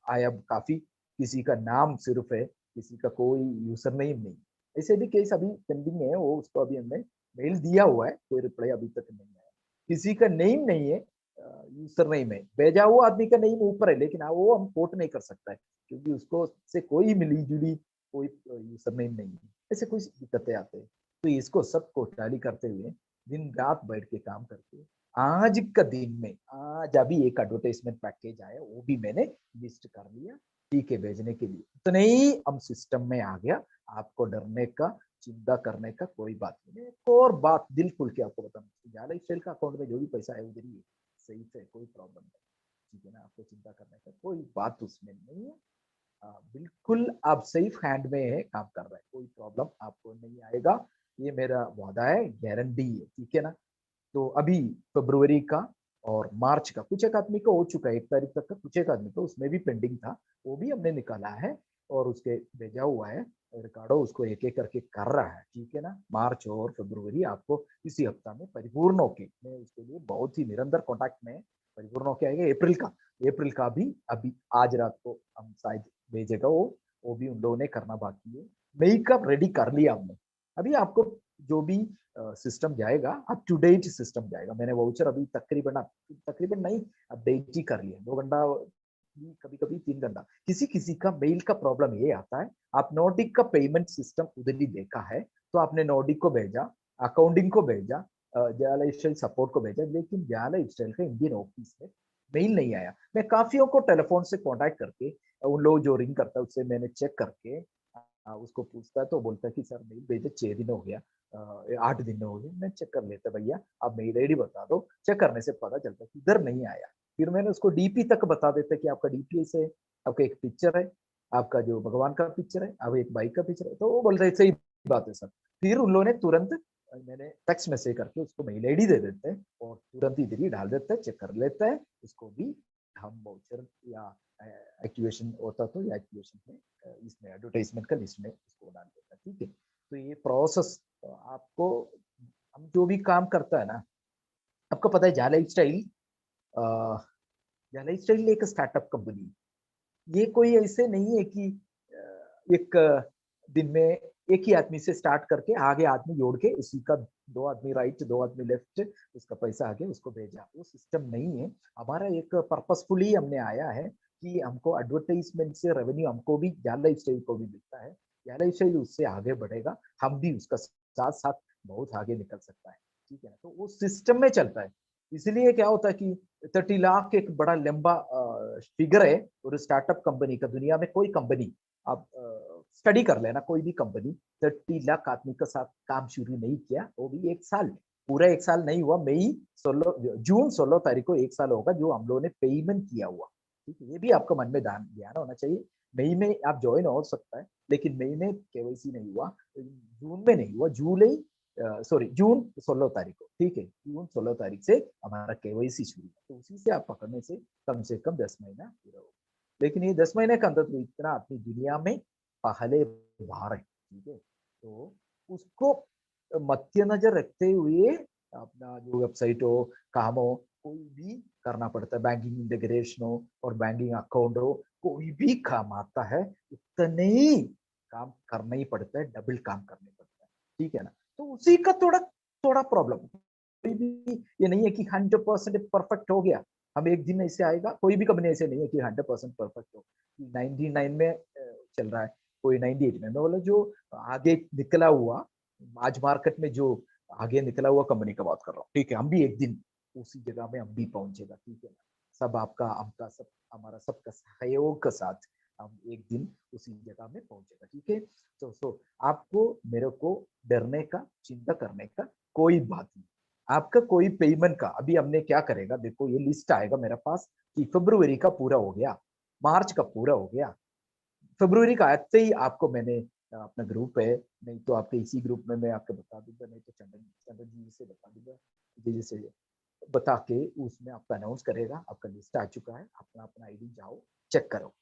आया काफी। किसी का नाम सिर्फ है, किसी का कोई यूजर नेम नहीं। ऐसे भी केस अभी पेंडिंग है, वो उसको अभी हमने मेल दिया हुआ है, कोई रिप्लाई अभी तक नहीं आया। किसी का नेम नहीं है, यूजर नेम है, भेजा हुआ आदमी का नेम ऊपर है, लेकिन वो हम कोट नहीं कर सकता है, क्योंकि उसको से कोई मिली जुली कोई यूजर नेम नहीं है। ऐसे कुछ दिक्कतें आते हैं। तो इसको सबको टैली करते हुए दिन रात बैठ के काम करके आज का दिन में, आज अभी एक एडवर्टाइजमेंट पैकेज आया, वो भी मैंने लिस्ट कर लिया, ठीक है, भेजने के लिए। तो नहीं, हम सिस्टम में आ गया। आपको डरने का, चिंता करने का कोई बात नहीं। एक और बात दिल खुल के आपको बताना, जाला स्टाइल का अकाउंट में जो भी पैसा है उधर ही है, सही से, कोई प्रॉब्लम नहीं, ठीक है ना। आपको चिंता करने का कोई बात उसमें नहीं है। बिल्कुल आप सेफ हैंड में है, काम कर रहा है, कोई प्रॉब्लम आपको नहीं आएगा, ये मेरा वादा है, गारंटी है, ठीक है ना। तो अभी फरवरी का और मार्च का कुछ एक आदमी का हो चुका है, 1 तारीख तक का कुछ एक आदमी का, उसमें भी पेंडिंग था, वो भी हमने निकाला है और उसके भेजा हुआ है। रिकॉर्डो उसको एक एक करके कर रहा है, ठीक है ना। मार्च और फरवरी आपको इसी हफ्ता में परिपूर्ण होके, मैं उसके लिए बहुत ही निरंतर कॉन्टैक्ट में, परिपूर्ण होके आएगा। अप्रैल का भी अभी आज रात को हम शायद भेजेगा, वो भी उन लोगों ने करना बाकी है। मई का रेडी कर लिया हमने। अभी आपको जो भी सिस्टम जाएगा, अप टू डेट सिस्टम जाएगा। मैंने वाउचर अभी तकरीबन तकरीबन नहीं, अपडेट ही कर लिया, 2 घंटा, कभी कभी 3 घंटा। किसी किसी का मेल का प्रॉब्लम ये आता है, आप नोडिक का पेमेंट सिस्टम उधर ही देखा है, तो आपने नोडिक को भेजा, अकाउंटिंग को भेजा, जाला स्टाइल सपोर्ट को भेजा, लेकिन जाला स्टाइल का इंडियन ऑफिस में मेल नहीं आया। मैं काफियों को टेलीफोन से कांटेक्ट करके, उन लोग जो रिंग करता है उससे मैंने चेक करके उसको पूछता है, तो बोलता है कि सर मेल भेजे 6 दिन हो गया, 8 दिन हो गए। मैं चेक कर लेता, भैया आप मेल आईडी बता दो। चेक करने से पता चलता कि इधर नहीं आया। फिर मैंने उसको डीपी तक बता देता कि आपका डीपी ऐसे है, आपका एक पिक्चर है, आपका जो भगवान का पिक्चर है, अब एक बाइक का पिक्चर है, तो वो बोल रहे सही बात है सर। फिर उन लोगों ने तुरंत, मैंने टेक्स्ट मैसेज करके उसको मेल आईडी दे देते हैं और तुरंत इधर ही डाल देता है, चेक कर लेता है। उसको भी हम वाउचर या एक्टिवेशन होता तो, या एक्टिवेशन में इसमें एडवर्टाइजमेंट का लिस्ट में इसको डाल देता है, ठीक है। तो ये प्रोसेस आपको, हम जो भी काम करता है ना, आपको पता है जाला स्टाइल, जाला स्टाइल एक स्टार्टअप कंपनी। ये कोई ऐसे नहीं है कि एक दिन में एक ही आदमी से स्टार्ट करके आगे आदमी जोड़ के उसी का 2 आदमी राइट 2 आदमी लेफ्ट, उसका पैसा आगे उसको भेजा, वो सिस्टम नहीं है हमारा। एक पर्पसफुली हमने आया है कि हमको एडवर्टाइजमेंट से रेवेन्यू हमको भी, जाला स्टाइल को भी मिलता है। जाला स्टाइल उससे आगे बढ़ेगा, हम भी उसका साथ साथ बहुत आगे निकल सकता है, ठीक है ना। तो वो सिस्टम में चलता है। इसलिए क्या होता है कि 30 लाख एक बड़ा लंबा फिगर है, और स्टार्टअप कंपनी का दुनिया में कोई कंपनी, आप स्टडी कर लेना, कोई भी कंपनी 30 लाख आदमी के साथ काम शुरू नहीं किया, वो भी 1 साल, पूरा 1 साल नहीं हुआ। जून 16 तारीख को 1 साल होगा जो हम लोगों ने पेमेंट किया हुआ, ठीक है। ये भी आपको मन में ध्यान होना चाहिए। मई में आप ज्वाइन हो सकता है, लेकिन मई में केवाईसी नहीं हुआ, जून में नहीं हुआ, जुलाई, सॉरी जून 16 तारीख को, ठीक है, जून 16 तारीख से हमारा केवाईसी शुरू है। तो उसी से आप पकड़ने से कम 10 महीना पूरा होगा। लेकिन ये 10 महीने का अंदर तो इतना अपनी दुनिया में पहले बाहर है, ठीक है। तो उसको मद्देनजर रखते हुए अपना जो वेबसाइट हो, काम हो, कोई भी करना पड़ता है। बैंकिंग इंटीग्रेशन हो और बैंकिंग अकाउंट हो, कोई भी काम आता है, उतने ही काम करना ही पड़ता है, डबल काम करने पड़ता है, ठीक है ना। तो उसी का थोड़ा थोड़ा प्रॉब्लम, कोई भी ये नहीं है कि 100% परफेक्ट हो गया। हम एक दिन ऐसे आएगा, कोई भी कंपनी ऐसे नहीं है कि 100% परफेक्ट हो, 99 में चल रहा है, कोई 98 में। मैं बोला जो आगे निकला हुआ, आज मार्केट में जो आगे निकला हुआ कंपनी का बात कर रहा हूँ, ठीक है। हम भी एक दिन उसी जगह में हम भी पहुंचेगा, ठीक है ना। सब आपका, हमका, सब हमारा, सबका सहयोग के साथ हम एक दिन उसी जगह में पहुंचेगा, ठीक है। तो आपको मेरे को डरने का, चिंता करने का कोई बात नहीं। आपका कोई पेमेंट का अभी हमने क्या करेगा, देखो ये लिस्ट आएगा मेरे पास कि फरवरी का पूरा हो गया, मार्च का पूरा हो गया, फरवरी का आते ही आपको मैंने अपना ग्रुप है, नहीं तो आपके इसी ग्रुप में मैं आपको बता दूंगा, नहीं तो चंदन चंदन जी से बता दूंगा, जी से बता के उसमें आपका अनाउंस करेगा, आपका लिस्ट आ चुका है, अपना अपना आईडी जाओ चेक करो।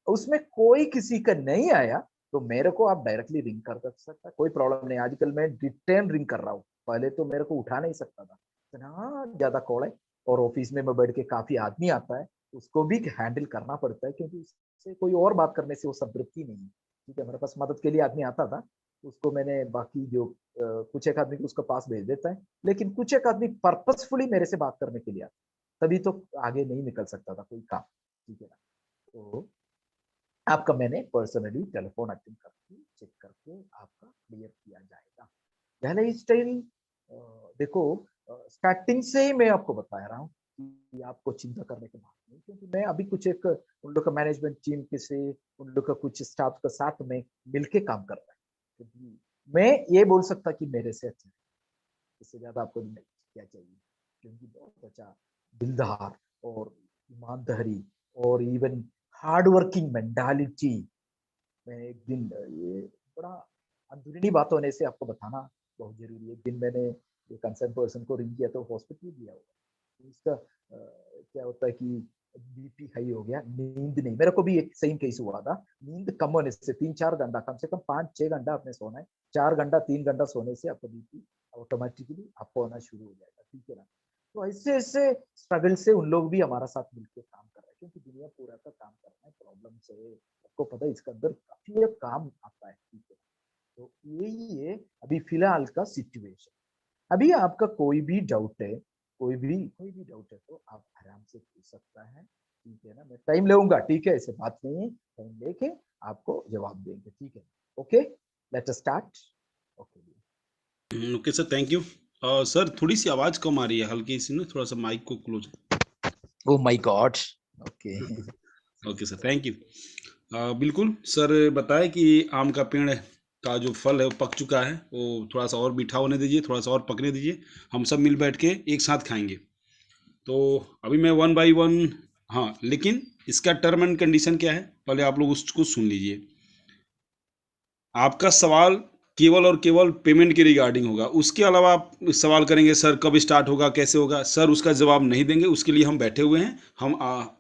उसमें कोई किसी का नहीं आया तो मेरे को आप डायरेक्टली रिंग कर सकता, कोई प्रॉब्लम नहीं। आजकल मैं रिटर्न रिंग कर रहा हूँ, पहले तो मेरे को उठा नहीं सकता था, इतना ज्यादा कॉल है। और ऑफिस में मैं बैठ के काफी आदमी आता है, उसको भी हैंडल करना पड़ता है, क्योंकि उससे कोई और बात करने से वो संतृप्ति नहीं है, ठीक है। मेरे पास मदद के लिए आदमी आता था, उसको मैंने बाकी जो कुछ एक आदमी को उसका पास भेज देता है, लेकिन कुछ एक आदमी पर्पसफुली मेरे से बात करने के लिए आता, तभी तो आगे नहीं निकल सकता था कोई काम, ठीक है ना। तो आपका मैंने पर्सनली टेलीफोन अटेंड करके चेक करके आपका क्लियर किया जाएगा। पहले स्टाइल देखो, स्टार्टिंग से ही मैं आपको बता रहा हूँ कि आपको चिंता करने की बात नहीं, क्योंकि मैं अभी कुछ एक उन लोग का मैनेजमेंट टीम के से, उन लोग का कुछ स्टाफ के साथ में मिलके काम कर रहा है, क्योंकि मैं ये बोल सकता कि मेरे से अच्छा है, इससे ज्यादा आपको नहीं क्या चाहिए, क्योंकि बहुत अच्छा दिलदार और ईमानदारी और इवन हार्ड वर्किंग मेंटालिटी। मैं एक दिन ये बड़ा अंदरूनी बात होने से आपको बताना बहुत जरूरी है। एक दिन मैंने ये कंसर्न पर्सन को रिंग किया तो हॉस्पिटल गया हुआ, तो इसका क्या होता है कि बीपी हाई हो गया, नींद नहीं, मेरे को भी एक सेम केस हुआ था। नींद कम होने से 3-4 घंटा, कम से कम 5-6 घंटा आपने सोना है, 4 घंटा 3 घंटा सोने से आपका बीपी ऑटोमेटिकली आपको होना शुरू हो जाएगा, ठीक है ना। तो ऐसे ऐसे स्ट्रगल से उन लोग भी हमारा साथ मिलकर काम कर रहे हैं, क्योंकि दुनिया पूरा का काम करना है प्रॉब्लम से, आपको पता है इसके अंदर काफी काम आता है, ठीक है। तो यही है अभी फिलहाल का सिचुएशन। अभी आपका कोई भी डाउट है, कोई भी डाउट है तो आप आराम से पूछ सकता है, ठीक है ना। मैं टाइम लूंगा, ठीक है, ऐसे बात नहीं है, टाइम लेके आपको जवाब देंगे, ठीक है। Okay, let us start. Okay. Okay sir, thank you. Sir थोड़ी सी आवाज़ कम आ रही है, हल्की सी ना, थोड़ा सा माइक को close. Oh my God. Okay. Okay sir, thank you. बिल्कुल सर, बताएं कि आम का पेड़ का जो फल है वो पक चुका है, वो थोड़ा सा और मीठा होने दीजिए, थोड़ा सा और पकने दीजिए, हम सब मिल बैठ के एक साथ खाएंगे। तो अभी मैं वन बाय वन, हाँ, लेकिन इसका टर्म एंड कंडीशन क्या है पहले आप लोग उसको सुन लीजिए। आपका सवाल केवल और केवल पेमेंट के रिगार्डिंग होगा, उसके अलावा आप सवाल करेंगे सर कब स्टार्ट होगा, कैसे होगा, सर उसका जवाब नहीं देंगे, उसके लिए हम बैठे हुए हैं।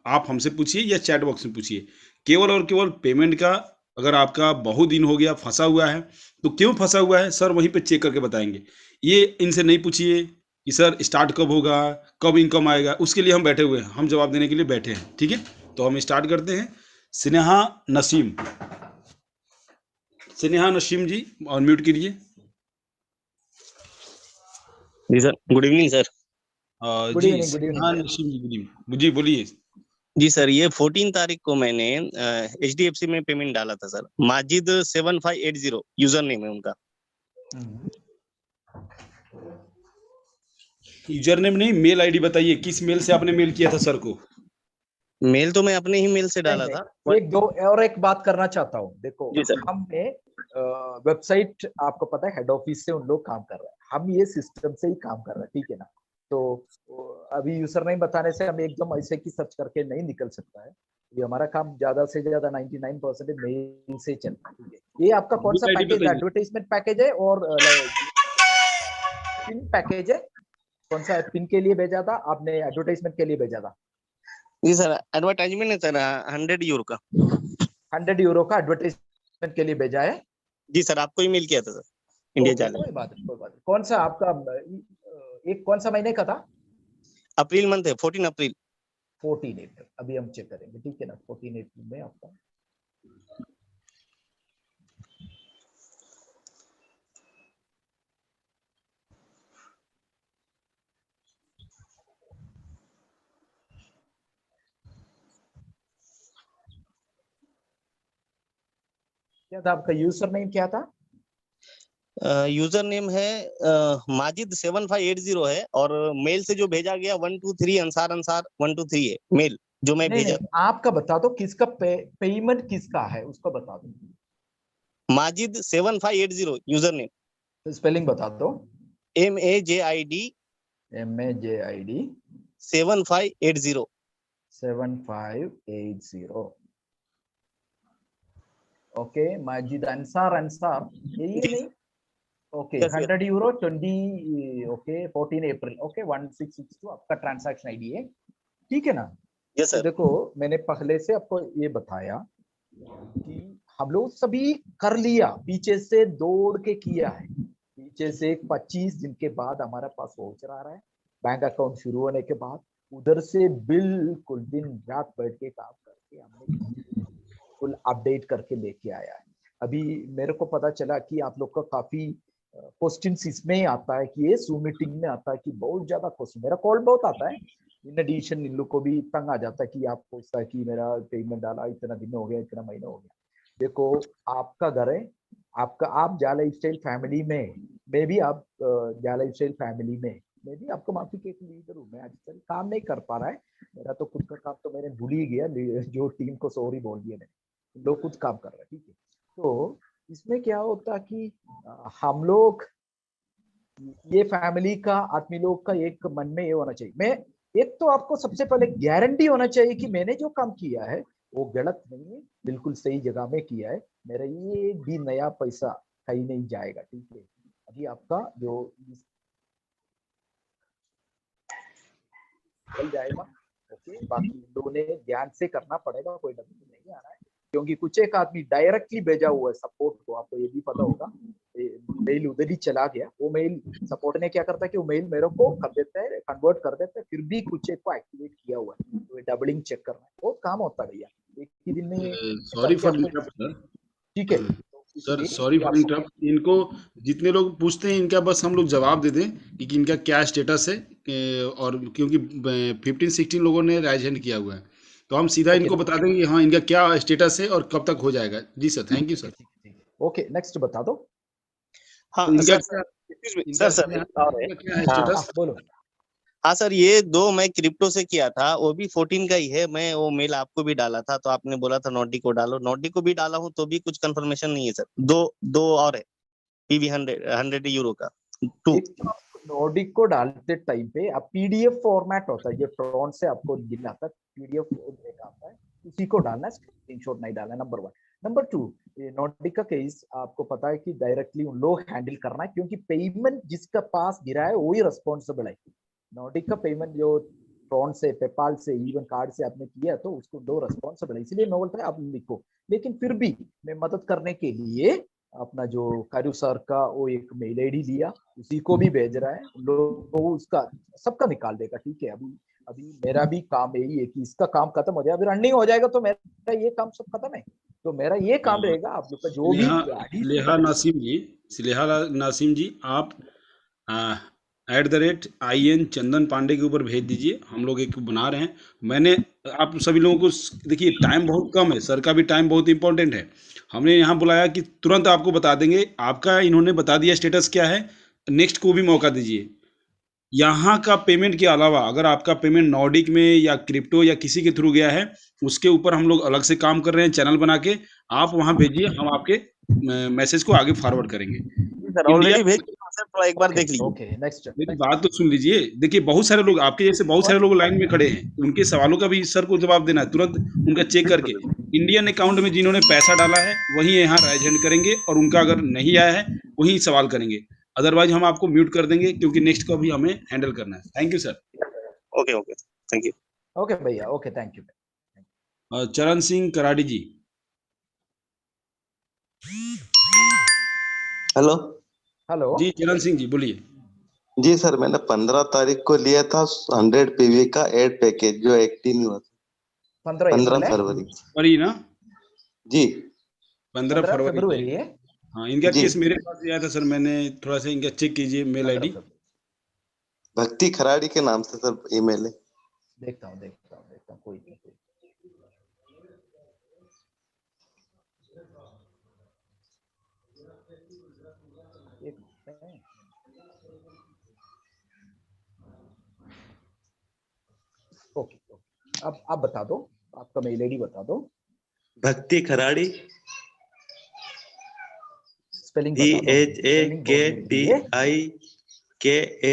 आप हमसे पूछिए या चैट बॉक्स में पूछिए। केवल और केवल पेमेंट का, अगर आपका बहुत दिन हो गया फंसा हुआ है तो क्यों फंसा हुआ है सर वहीं पे चेक करके बताएंगे। ये इनसे नहीं पूछिए कि सर स्टार्ट कब होगा, कब इनकम आएगा, उसके लिए हम बैठे हुए हैं, हम जवाब देने के लिए बैठे हैं, ठीक है। तो हम स्टार्ट करते हैं। स्नेहा नसीम, स्नेहा नसीम जी, और म्यूट कीजिए। जी sir, good evening sir. Good जी इवनिंग, गुड इवनिंग स्नेहा भैया। नसीम जी, गुड इवनिंग जी, बोलिए। जी सर, ये 14 तारीख को मैंने HDFC में पेमेंट डाला था सर। माजिद 7580 यूजर नेम है उनका। यूजर नेम नहीं, मेल आईडी बताइए, किस मेल से आपने मेल किया था सर को। मेल तो मैं अपने ही मेल से नहीं डाला था। नहीं, एक दो और एक बात करना चाहता हूँ, देखो जी सर। हमने वेबसाइट, आपको पता है हेड ऑफिस से उन लोग काम कर रहे हैं, हम ये सिस्टम से ही काम कर रहे हैं, ठीक है ना। तो अभी यूजर नहीं बताने से हम एकदम ऐसे की सर्च करके नहीं निकल सकता है। ये हमारा काम ज्यादा से ज्यादा 99% मेल से चलता है, ठीक है। ये आपका कौन सा मेल आईडी पैकेज है, बताइए। एडवर्टाइजमेंट पैकेज है और पिन पैकेज है? कौन सा पिन के लिए भेजा था आपने, एडवर्टाइजमेंट के लिए भेजा था? जी सर, एडवर्टाइजमेंट है सर, 100 यूरो का। 100 यूरो का एडवर्टाइजमेंट के लिए भेजा है? जी सर, आपको ही मेल किया था सर, इंडिया ओके, जाने। कोई बात नहीं, कोई बात नहीं। कौन सा आपका एक कौन सा महीने का था? अप्रैल मंथ है, 14 अप्रैल। 14 अप्रैल, अभी हम चेक करेंगे, ठीक है ना। 14 अप्रैल में आपका क्या था आपका यूजर नेम, क्या था? यूजर नेम है माजिद 7580 है, और मेल से जो भेजा गया 123 अंसार अंसार 123 है मेल जो मैं नहीं भेजा। नहीं, आपका बता दो किसका पेमेंट किसका है, उसको बता दो। माजिद 7580 यूजर नेम, तो स्पेलिंग बता दो। MAJID MAJID 7580। 7580। Okay, Majid Ansar Ansar, यही है जी नहीं? Okay, yes yes 100 euro 20, okay 14 अप्रैल, ओके 1662 आपका ट्रांजैक्शन आईडी है, ठीक है ना? यस तो सर। देखो, मैंने पहले से आपको ये बताया कि हम लोग सभी कर लिया, पीछे से दौड़ के किया है, पीछे से 25 दिन के बाद हमारे पास वाउचर आ रहा है, बैंक अकाउंट शुरू होने के बाद उधर से बिल्कुल दिन रात बैठ के काम करके हमने फुल अपडेट करके लेके आया है। अभी मेरे को पता चला कि आप लोग का काफी क्वेश्चन इसमें आता है कि ये जूम मीटिंग में आता है कि बहुत ज्यादा क्वेश्चन, मेरा कॉल बहुत आता है, इन एडिशन इन लोग को भी तंग आ जाता है कि आप पूछता है कि मेरा पेमेंट डाला इतना दिन हो गया, इतना महीना हो गया। देखो, आपका घर है, आपका, आप जा लाइफ स्टाइल फैमिली में, मैं भी आप जा लाइफ स्टाइल फैमिली में, मैं भी आपको माफी के एक लीडर हूँ, मैं आज काम नहीं कर पा रहा है, मेरा तो खुद का काम तो मैंने भूल ही गया, जो टीम को सॉरी बोल दिया मैंने, लोग खुद काम कर रहे हैं, ठीक है? तो इसमें क्या होता कि हम लोग, ये फैमिली का आदमी लोग का एक मन में ये होना चाहिए, मैं एक तो आपको सबसे पहले गारंटी होना चाहिए कि मैंने जो काम किया है वो गलत नहीं है, बिल्कुल सही जगह में किया है, मेरा ये भी नया पैसा कहीं नहीं जाएगा, ठीक है? अभी आपका जो चल जाएगा, ओके, बाकी लोगों ने ध्यान से करना पड़ेगा, कोई डर नहीं आ रहा है, क्योंकि कुछ एक आदमी डायरेक्टली भेजा हुआ है सपोर्ट को, आपको ये भी पता होगा, मेल उधर ही चला गया, वो मेल सपोर्ट ने क्या करता है कि वो मेल मेरे को कर देता है, कन्वर्ट कर देता है, फिर भी कुछ एक को एक्टिवेट किया हुआ है, तो डबलिंग चेक करना है, बहुत काम होता है भैया, एक ही दिन में सॉरी करके फॉर आपको, इंटरप्ट सर। ठीक है? तो सर इसलिए सॉरी ये फॉर आपको, इंटरप्ट, इनको जितने लोग पूछते हैं इनका बस हम लोग जवाब दे दें कि इनका क्या स्टेटस है, और क्योंकि 15-16 लोगों ने राइज हैंड किया हुआ है, तो हम सीधा ओके इनको बता देंगे कि हाँ इनका क्या स्टेटस है और कब तक हो जाएगा। जी सर, थैंक यू ठीक है, सर। ठीक है, ठीक है, ओके, नेक्स्ट बता दो। तो हाँ इनका सर क्या, सर एक्सक्यूज मी इनका सर सर स्नेहा, एक और है। इनका क्या है हाँ हाँ स्टेटस? बोलो। हाँ सर, ये दो मैं क्रिप्टो से किया था, वो भी 14 का ही है, मैं वो मेल आपको भी डाला था तो आपने बोला था नोडी को डालो, नोडी को भी डाला हूँ तो भी कुछ कंफर्मेशन नहीं है सर। दो दो और है, PV 100 100 यूरो का 2। एक तो आप नॉर्डिक को डालते टाइम पे आप पीडीएफ फॉर्मेट होता है, ये ट्रॉन से आपको दिलाता है, पीडीएफ आता है, उसी को डालना है, स्क्रीनशॉट नहीं डालना, नंबर 1। नंबर 2, ये नॉर्डिक का केस आपको पता है कि डायरेक्टली उन लोग हैंडल करना है, क्योंकि पेमेंट जिसका पास गिरा है वही रिस्पॉन्सिबल है। नॉर्डिक का पेमेंट जो ट्रॉन से, पेपाल से, इवन कार्ड से आपने किया तो उसको दो रिस्पॉन्सिबल है, इसलिए मैं बोलता है आप लिखो, लेकिन फिर भी मैं मदद करने के लिए अपना जो कारू सर का वो एक मेल आईडी लिया, उसी को भी भेज रहा है, लोग उसका सबका निकाल देगा, ठीक है? अभी अभी मेरा भी काम यही है कि इसका काम खत्म हो जाए, अभी रनिंग हो जाएगा तो मेरा ये काम सब खत्म है, तो मेरा ये काम रहेगा, आप लोग का जो भी स्नेहा गाड़ी स्नेहा नासिम जी, स्नेहा नासिम जी, आप @IN चंदन पांडे के ऊपर भेज दीजिए, हम लोग एक बना रहे हैं। मैंने आप सभी लोगों को देखिए टाइम बहुत कम है, सर का भी टाइम बहुत इंपॉर्टेंट है, हमने यहाँ बुलाया कि तुरंत आपको बता देंगे, आपका इन्होंने बता दिया स्टेटस क्या है, नेक्स्ट को भी मौका दीजिए। यहाँ का पेमेंट के अलावा अगर आपका पेमेंट नॉर्डिक में या क्रिप्टो या किसी के थ्रू गया है, उसके ऊपर हम लोग अलग से काम कर रहे हैं चैनल बना के, आप वहाँ भेजिए, हम आपके मैसेज को आगे फॉरवर्ड करेंगे। सर इंडिया, ऑलरेडी भेज चुका हूं सर, थोड़ा एक बार ओके देख लीजिए। ओके, नेक्स्ट मेरी नेक्स्ट बात तो सुन लीजिए, देखिए बहुत सारे लोग आपके जैसे बहुत सारे लोग लाइन में खड़े हैं, उनके सवालों का भी सर को जवाब देना है तुरंत, उनका चेक करके इंडियन अकाउंट में जिन्होंने पैसा डाला है वही यहाँ राइज हैंड करेंगे, और उनका अगर नहीं आया है वही सवाल करेंगे, अदरवाइज हम आपको म्यूट कर देंगे, क्योंकि नेक्स्ट को भी हमें हैंडल करना है। Thank you sir. Okay okay, thank you. Okay भैया, ओके, थैंक यू। चरण सिंह कराड़ी जी। हेलो। हेलो। जी चरण सिंह जी बोलिए। जी सर, मैंने 15 तारीख को लिया था 100 PV का एड पैकेज जो एक्टिव नहीं हुआ था। 15 अप्रैल 15 है, फरवरी फरवरी ना, जी। 15 फरवरी को। है, हाँ इनका जी। केस मेरे पास भी आया था सर, मैंने थोड़ा सा इनका चेक कीजिए मेल 15 आईडी। फरवरी, भक्ति खराड़ी के नाम से सर ईमेल है। देखता हूँ, कोई नहीं, कोई। ओके ओके, अब आप बता दो, आपका मेल आईडी बता दो, भक्ति खराड़ी, स्पेलिंग डी बता दो, एच ए स्पेलिंग के बोर्ड में टी लिखिए। आई KHARADI,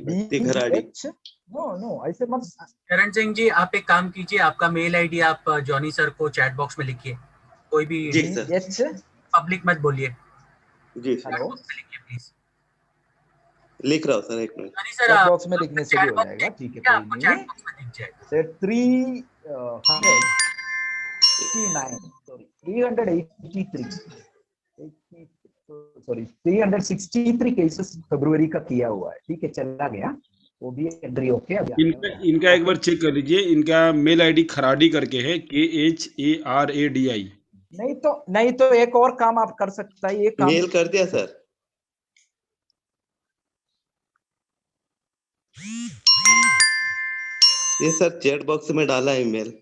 भक्ति खराड़ी। BH, नो नो ऐसे मत। चरण सिंह जी, आप एक काम कीजिए, आपका मेल आईडी आप जॉनी सर को चैट बॉक्स में लिखिए, कोई भी जी सर, BH, पब्लिक मत बोलिए, जी सर, हेलो, बॉक्स में लिखिए प्लीज। लिख रहा हूँ सर, एक मिनट। जॉनी सर, चैट आप बॉक्स में लिखने से भी हो जाएगा, ठीक है, कोई आपको नहीं। चैट बॉक्स में दिख जाएगा। सेट 363 केसेस फरवरी का किया हुआ है, ठीक है, चला गया, वो भी एंट्री ओके। अभी इनका इनका एक बार चेक कर लीजिए, इनका मेल आईडी खराडी करके है, KHARADI। नहीं तो एक और काम आप कर सकता है, ये काम मेल कर दिया सर। ये सर चैट बॉक्स में डाला है ईमेल।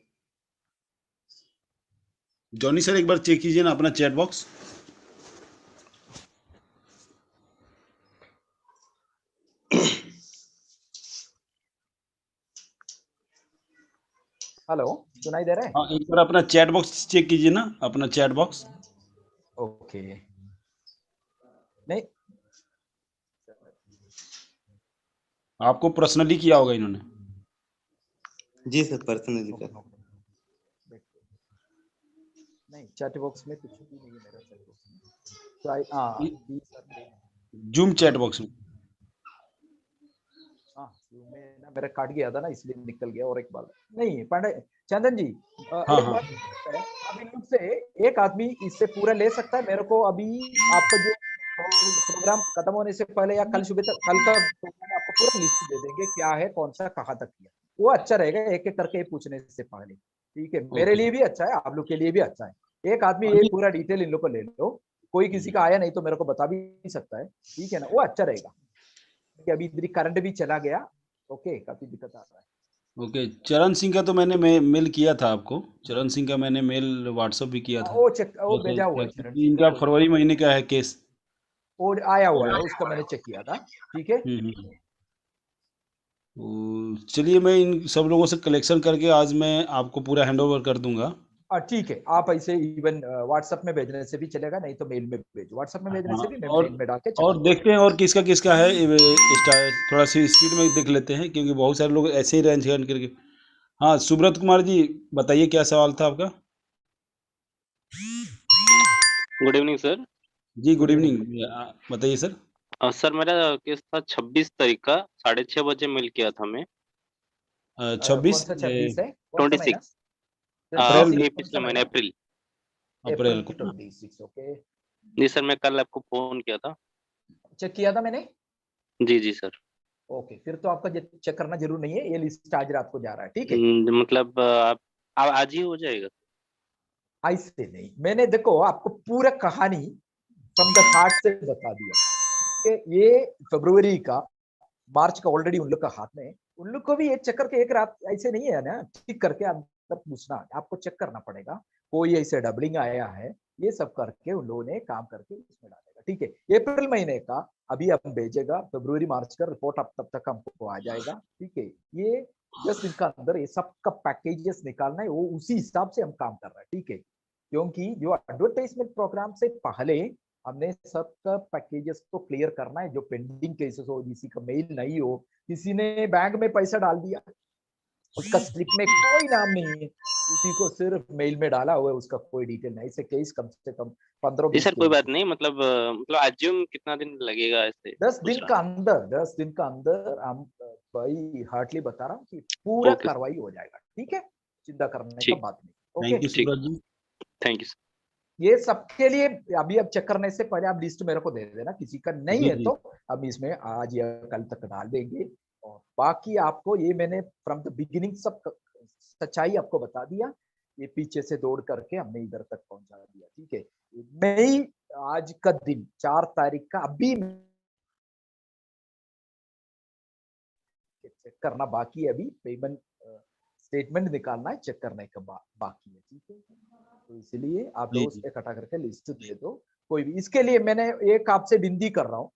जॉनी सर एक बार चेक कीजिए ना अपना चैट बॉक्स। हेलो, सुनाई दे रहा है? हाँ, एक बार अपना चैट बॉक्स चेक कीजिए ना, अपना चैट बॉक्स। ओके, नहीं आपको पर्सनली किया होगा इन्होंने। जी सर, पर्सनली सर। नहीं, चैट बॉक्स में कुछ भी नहीं है मेरा चैट बॉक्स में, तो जूम चैट बॉक्स में। हाँ, में ना मेरा काट गया था ना, इसलिए निकल गया। और एक बार नहीं, पांडे चंदन जी, हाँ, एक हाँ। बात है, अब इन लोग से एक आदमी इससे पूरा ले सकता है मेरे को। अभी आपका जो प्रोग्राम खत्म होने से पहले या कल सुबह तक, कल का प्रोग्राम आपको पूरा लिस्ट दे देंगे, क्या है, कौन सा, कहाँ तक किया, वो अच्छा रहेगा एक एक करके पूछने से पहले, ठीक है, मेरे ओके। लिए भी अच्छा है, आप लोग के लिए भी अच्छा है। एक आदमी ये अभी पूरा डिटेल इन लोग को ले लो, कोई किसी का आया नहीं तो मेरे को बता भी सकता है, ठीक है ना, वो अच्छा रहेगा। अभी इधर करंट भी चला गया, ओके, काफी दिक्कत आ रहा है। ओके, चरण सिंह का तो मैंने मेल किया था आपको। चरण सिंह का मैंने मेल व्हाट्सअप भी किया था। वो चेक, वो जैसे भेजा हुआ है चरण सिंह इनका का, फरवरी महीने का है केस। वो आया हुआ है, उसका मैंने चेक किया था, ठीक है। तो चलिए, मैं इन सब लोगों से कलेक्शन करके आज मैं आपको पूरा हैंड ओवर कर दूंगा। ठीक है, आप ऐसे इवन व्हाट्सएप में भेजने से भी चलेगा, नहीं तो मेल में भेजो, व्हाट्सएप में भेजने हाँ, से भी मैं और मेल में डाल के चला और देखते हैं और किसका किसका है। थोड़ा सी स्पीड में देख लेते हैं, क्योंकि बहुत सारे लोग ऐसे ही रेंज करके। हाँ, सुब्रत कुमार जी, बताइए क्या सवाल था आपका। Good evening sir. जी, गुड गुड इवनिंग। इवनिंग, बताइए सर। सर मेरा केस था 26 तारीख का, 6:30 बजे मेल किया था मैं। कौन 26 सा 26 है, कौन सा महीना? 26 अप्रैल ये कौन पिछले सा महीने महीना? अप्रैल। अप्रैल अप्रैल को ना। 26, ओके। जी सर, मैं कल आपको फोन किया था। चेक किया था मैंने, जी जी सर। ओके, फिर तो आपका चेक करना जरूर नहीं है, ये लिस्ट आज रात को जा रहा है, ठीक है। मतलब आप आज ही हो जाएगा? ऐसे नहीं, मैंने देखो आपको पूरा कहानी फ्रॉम द हार्ट से बता दिया कि ये फरवरी का, मार्च का ऑलरेडी उन लोग का हाथ में है। उन लोग को भी ये चेक करके एक रात ऐसे नहीं है ना, ठीक करके अंदर पूछना, आपको चेक करना पड़ेगा, कोई ऐसे डबलिंग आया है, ये सब करके उन लोगों ने काम करके उसमें डालेगा, ठीक है। अप्रैल महीने का अभी हम भेजेगा, फरवरी मार्च का रिपोर्ट अब तब तक हमको आ जाएगा, ठीक है। ये 10 दिन का अंदर ये सबका पैकेजेस निकालना है, वो उसी हिसाब से हम काम कर रहे हैं, ठीक है। क्योंकि जो एडवर्टाइजमेंट प्रोग्राम से पहले हमने सबका पैकेजेस को क्लियर करना है, जो पेंडिंग केसेस हो, किसी का मेल नहीं हो, किसी ने बैंक में पैसा डाल दिया, उसका स्लिप में कोई नाम नहीं है, उसी को सिर्फ मेल में डाला हुआ है, उसका कोई डिटेल नहीं, ऐसे केस कम से कम जी 15-20 सर, कोई केस। बात नहीं, मतलब अज्यूम कितना दिन लगेगा ऐसे? 10 दिन पूछ का रहा अंदर, 10 दिन का अंदर हम, भाई हार्डली बता रहा हूँ कि पूरा ओके कार्रवाई हो जाएगा, ठीक है, चिंता करने का ठीक। बात नहीं, thank okay. You Subrat ji. Thank you sir. ये सबके लिए अभी अब चेक करने से पहले आप लिस्ट मेरे को दे देना, किसी का नहीं जी है जी। तो हम इसमें आज या कल तक डाल देंगे। और बाकी आपको ये मैंने फ्रॉम द बिगिनिंग सब सच्चाई आपको बता दिया, ये पीछे से दौड़ करके हमने इधर तक पहुंचा दिया, ठीक है। मई आज का दिन 4 तारीख का अभी चेक करना बाकी है, अभी पेमेंट स्टेटमेंट निकालना है, चेक करने का बाकी है, ठीक है। तो इसलिए आप जी लोग जी। इकट्ठा करके लिस्ट दे दो, कोई भी। इसके लिए मैंने एक आपसे विनती कर रहा हूँ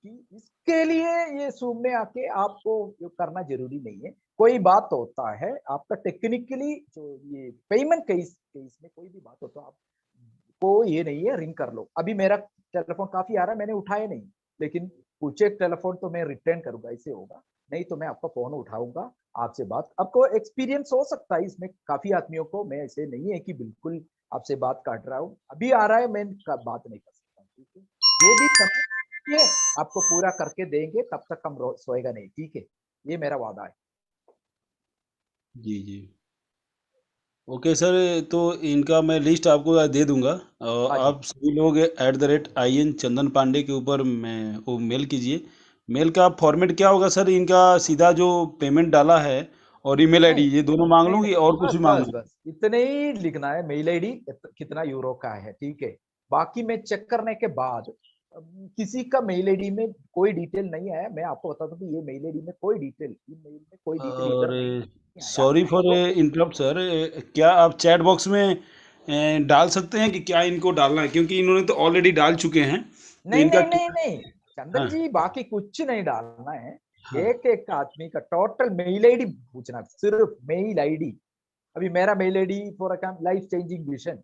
कि इसके लिए ये Zoom में आके आपको ये करना जरूरी नहीं है। कोई बात होता है आपका टेक्निकली जो ये पेमेंट केस में कोई भी बात हो तो आप को ये नहीं है, रिंग कर लो। अभी मेरा टेलीफोन काफी आ रहा है, मैंने उठाया नहीं, लेकिन कुछ एक टेलीफोन तो मैं रिटर्न करूंगा, ऐसे होगा। नहीं तो मैं आपका फोन उठाऊंगा, आपसे बात। आपको एक्सपीरियंस हो सकता है इसमें, काफी आदमियों को, मैं ऐसे नहीं है कि बिल्कुल आपसे बात काट रहा हूँ। अभी आ रहा है, मैं बात नहीं कर सकता, ठीक है। जो भी समय ये आपको पूरा करके देंगे, तब तक हम सोएगा नहीं, ठीक है। ये मेरा वादा है। जी जी। ओके सर, तो इनका मैं लिस्ट आपको दे दूंगा और हाँ जी। आप सभी लोग @IN चंदन पांडे के ऊपर मैं वो मेल कीजिए। मेल का फॉर्मेट क्या होगा सर इनका? सीधा जो पेमेंट डाला है और ईमेल आईडी, नहीं ये दोनों मांग नहीं लूँ नहीं, कि और कुछ बस भी बस मांगना है? बस इतने ही लिखना है। मेल आईडी कितना यूरो का है, ठीक है। बाकी मैं चेक करने के बाद किसी का मेल आईडी में कोई डिटेल नहीं आया। मैं आपको बता दूं कि ये मेल आईडी में कोई डिटेल, मेल में कोई डिटेल और इधर नहीं आया। सॉरी फॉर तो इंटरप्ट सर, क्या आप चैट बॉक्स में डाल सकते हैं कि क्या इनको डालना है? क्योंकि इन्होंने तो ऑलरेडी डाल चुके हैं, तो नहीं इनका नहीं नहीं नहीं चंदन हाँ जी, बाकी कुछ नहीं डालना है। हाँ। एक एक आदमी का टोटल मेल आईडी पूछना है, सिर्फ मेल आईडी। अभी मेरा mail ID for a life changing vision,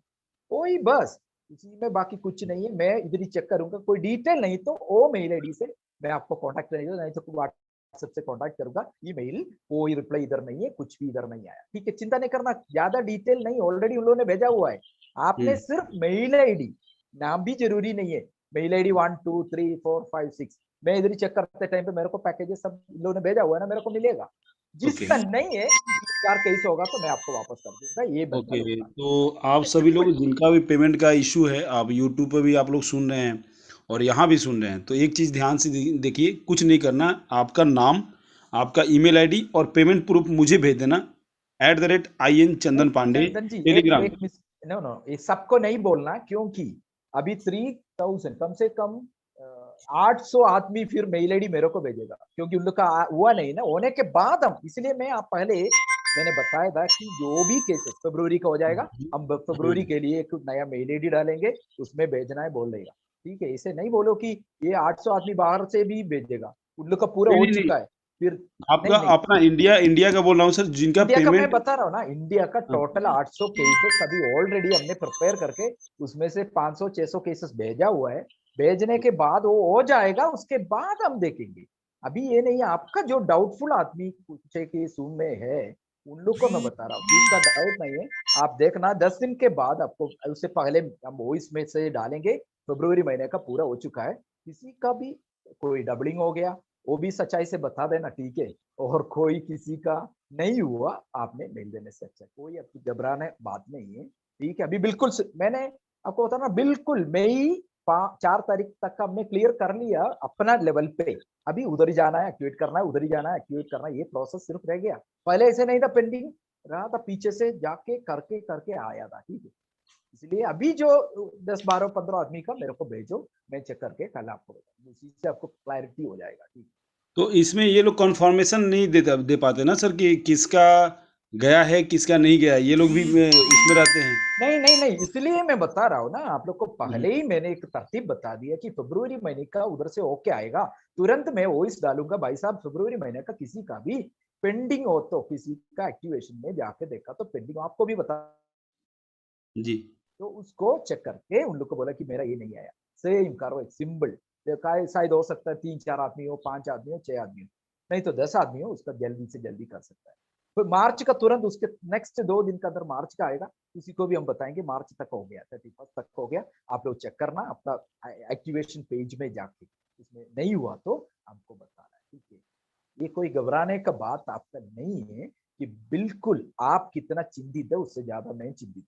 कोई बस इसी में, बाकी कुछ नहीं है। मैं इधर ही चेक करूंगा, कोई डिटेल नहीं तो वो मेल आईडी से मैं आपको कांटेक्ट करेंगे, नहीं तो व्हाट्सएप से कांटेक्ट करूंगा। ईमेल कोई रिप्लाई इधर नहीं है, कुछ भी इधर नहीं आया, ठीक है। चिंता नहीं करना, ज्यादा डिटेल नहीं, ऑलरेडी उन लोगों ने भेजा हुआ है। आपने हम्म। सिर्फ मेल आईडी, नाम भी जरूरी नहीं है। मेल आईडी 1 2 3 4 5 6, मैं इधर ही चेक करते टाइम पे मेरे को पैकेजेस सब इन लोगों ने भेजा हुआ है ना, मेरे को मिलेगा। ओके जिसका नहीं है, 4 केस होगा तो मैं आपको वापस कर दूंगा, ये बनता ओके। रहूंगा। तो ठीक आप है, सभी लोग सिंपल। जिनका भी पेमेंट का इशू है, आप यूट्यूब पर भी आप लोग सुन रहे हैं और यहाँ भी सुन रहे हैं, तो एक चीज़ ध्यान से देखिए, कुछ नहीं करना। आपका नाम, आपका ईमेल आईडी और पेमेंट प्रूफ मुझे भेज देना @IN नहीं चंदन पांडे चंदन जी, एक टेलीग्राम एक पे। मिस, नो नो, ये सबको नहीं बोलना, क्योंकि अभी 3000 कम से कम 800 आदमी फिर मेल आईडी मेरे को भेजेगा, क्योंकि उन लोग का हुआ नहीं ना, होने के बाद हम, इसलिए मैं आप पहले मैंने बताया था कि जो भी केसेस फरवरी का हो जाएगा, हम हाँ। फरवरी के लिए एक नया मेल आईडी डालेंगे, उसमें भेजना है बोल देगा, ठीक है। इसे नहीं बोलो कि ये 800 आदमी बाहर से भी भेजेगा, उन लोग का पूरा नहीं हो नहीं नहीं, चुका है फिर। आपका नहीं नहीं, अपना इंडिया इंडिया का बोल रहा हूँ सर, जिनका इंडिया का मैं पेमेंट। बता रहा हूँ ना, इंडिया का हाँ, टोटल 800 केसेस अभी ऑलरेडी हमने प्रिपेयर करके उसमें से 500-600 केसेस भेजा हुआ है। भेजने के बाद वो हो जाएगा, उसके बाद हम देखेंगे। अभी ये नहीं है, आपका जो डाउटफुल आदमी पूछे कि सूम में है, उन लोग को मैं बता रहा हूँ, जिसका डाउट नहीं है, आप देखना 10 दिन के बाद आपको, उससे पहले हम वॉइस में से डालेंगे। फरवरी महीने का पूरा हो चुका है, किसी का भी कोई डबलिंग हो गया वो भी सच्चाई से बता देना, ठीक है। और कोई किसी का नहीं हुआ, आपने मेल देने से अच्छा, कोई आपकी घबराने बात नहीं है, ठीक है। अभी बिल्कुल मैंने आपको बता ना, बिल्कुल मई 4 तारीख तक का हमने क्लियर कर लिया अपना लेवल पे। अभी उधर ही जाना है, एक्टिवेट करना है, उधर ही जाना है, एक्टिवेट करना है, ये प्रोसेस सिर्फ रह गया। पहले ऐसे नहीं था, पेंडिंग रहा था, पीछे से जाके करके करके आया था, ठीक है। इसलिए अभी जो 10 12 15 आदमी का मेरे को भेजो, मैं चेक करके कल आपको बताऊंगा, उसी से आपको क्लैरिटी हो जाएगा, ठीक है। तो इसमें ये लोग कंफर्मेशन नहीं दे पाते ना सर कि किसका गया है किसका नहीं गया है? ये लोग भी उसमें रहते हैं। नहीं नहीं नहीं, इसलिए मैं बता रहा हूँ ना आप लोग को, हम्म। पहले ही मैंने एक तरतीब बता दिया कि फरवरी महीने का उधर से ओके आएगा, तुरंत मैं वॉइस डालूंगा, भाई साहब फरवरी महीने का किसी का भी पेंडिंग हो तो, किसी का एक्टिवेशन में जाके देखा तो पेंडिंग, आपको भी बता, जी। तो उसको चेक करके उन लोग को बोला कि मेरा ये नहीं आया, सेम करो, एक सिंबल। शायद हो सकता है 3 4 आदमी हो, 5 आदमी हो, 6 आदमी हो, नहीं तो 10 आदमी हो, उसका जल्दी से जल्दी कर सकता है। तो मार्च का तुरंत उसके नेक्स्ट 2 दिन का अंदर मार्च का आएगा, किसी को भी हम बताएंगे मार्च तक हो गया, 31 तक हो गया। आप लोग चेक करना अपना एक्टिवेशन पेज में जाके, उसमें नहीं हुआ तो हमको बताना है, ठीक है। ये कोई घबराने का बात आपका नहीं है, कि बिल्कुल आप कितना चिंतित है उससे ज्यादा मैं चिंतित,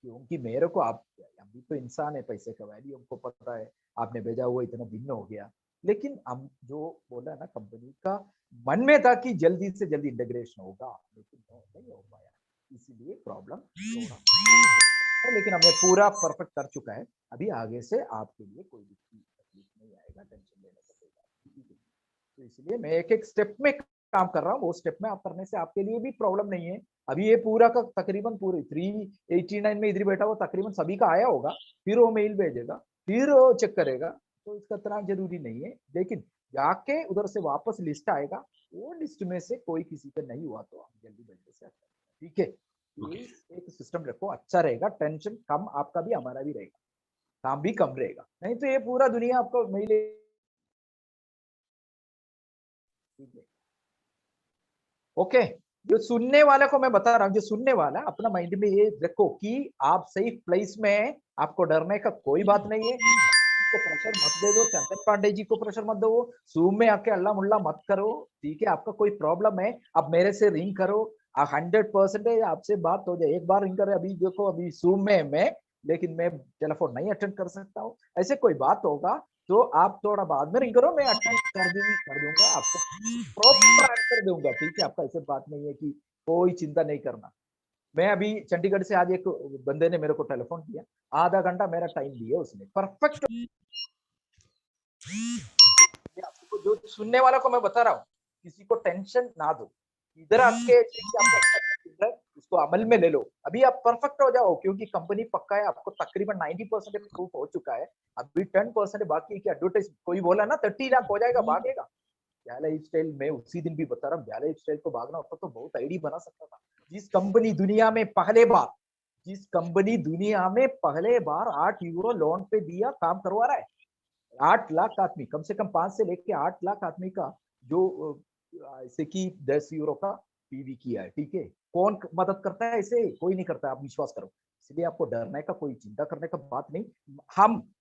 क्योंकि मेरे को, आप अभी तो इंसान है, पैसे का वैल्यू हमको पता है, आपने भेजा हुआ इतना दिन हो गया, लेकिन हम जो बोला ना, कंपनी का मन में था कि जल्दी से जल्दी इंटीग्रेशन होगा, लेकिन नहीं हो पाया, इसीलिए प्रॉब्लम थोड़ा, लेकिन हमने पूरा परफेक्ट कर चुका है। अभी आगे से आपके लिए कोई भी तकलीफ नहीं आएगा, टेंशन लेने का कोई बात नहीं, तो इसलिए मैं एक एक स्टेप में काम कर रहा हूँ, वो स्टेप में आप करने से आपके लिए भी प्रॉब्लम नहीं है। अभी ये पूरा का तकरीबन पूरे 389 में इधर बैठा हुआ तकरीबन सभी का आया होगा, फिर वो मेल भेजेगा, फिर वो चेक करेगा, तो इसका इतना जरूरी नहीं है। लेकिन जाके उधर से वापस लिस्ट आएगा, वो लिस्ट में से कोई किसी का नहीं हुआ तो हम जल्दी जल्दी से अच्छा, ठीक है। ओके। ये एक सिस्टम रखो, अच्छा रहेगा, टेंशन कम, आपका भी हमारा भी रहेगा, काम भी कम रहेगा। नहीं तो ये पूरा दुनिया आपको मेल, ठीक है। ओके, जो सुनने वाले को मैं बता रहा हूँ, जो सुनने वाला अपना माइंड में ये रखो कि आप सही प्लेस में हैं, आपको डरने का कोई बात नहीं है। को प्रेशर मत दे दो, चंदन पांडे जी को प्रेशर मत दो, जूम में आके अल्लाह मुल्ला मत करो, ठीक है। आपका कोई प्रॉब्लम है, अब मेरे से रिंग करो, 100% आपसे बात हो जाए। एक बार रिंग करे, अभी देखो अभी जूम में मैं, लेकिन मैं टेलीफोन नहीं अटेंड कर सकता हूँ, ऐसे कोई बात होगा तो आप थोड़ा बाद में रिंग करो, मैं अटेंड कर दूंगा, आपको प्रॉपर आंसर दूंगा, ठीक है। आपका ऐसे बात नहीं है कि कोई चिंता नहीं करना। मैं अभी चंडीगढ़ से आज एक बंदे ने मेरे को टेलीफोन किया, आधा घंटा मेरा टाइम दिया उसने, परफेक्ट। आपको जो सुनने वाला को मैं बता रहा हूँ, किसी को टेंशन ना दो, इधर आके उसको अमल में ले लो, अभी आप परफेक्ट हो जाओ, क्योंकि कंपनी पक्का है, आपको तकरीबन 90% प्रूफ हो चुका है, अभी 10% बाकी है कि एडवर्टाइज कोई बोला ना 30 लाख हो जाएगा, भागेगा। लाइफ स्टाइल में उसी दिन भी बता रहा हूँ, लाइफ स्टाइल को भागना होता तो बहुत आईडी बना सकता था। जिस कंपनी दुनिया में पहले बार 8 यूरो लोन पे दिया, काम करवा रहा है, 8 लाख आदमी, कम से कम 5 से लेके 8 लाख आदमी का जो ऐसे कि 10 यूरो का पीवी किया है, ठीक है। कौन मदद करता है ऐसे? कोई नहीं करता, आप विश्वास करो। इसलिए आपको डरने का, कोई चिंता करने का बात नहीं।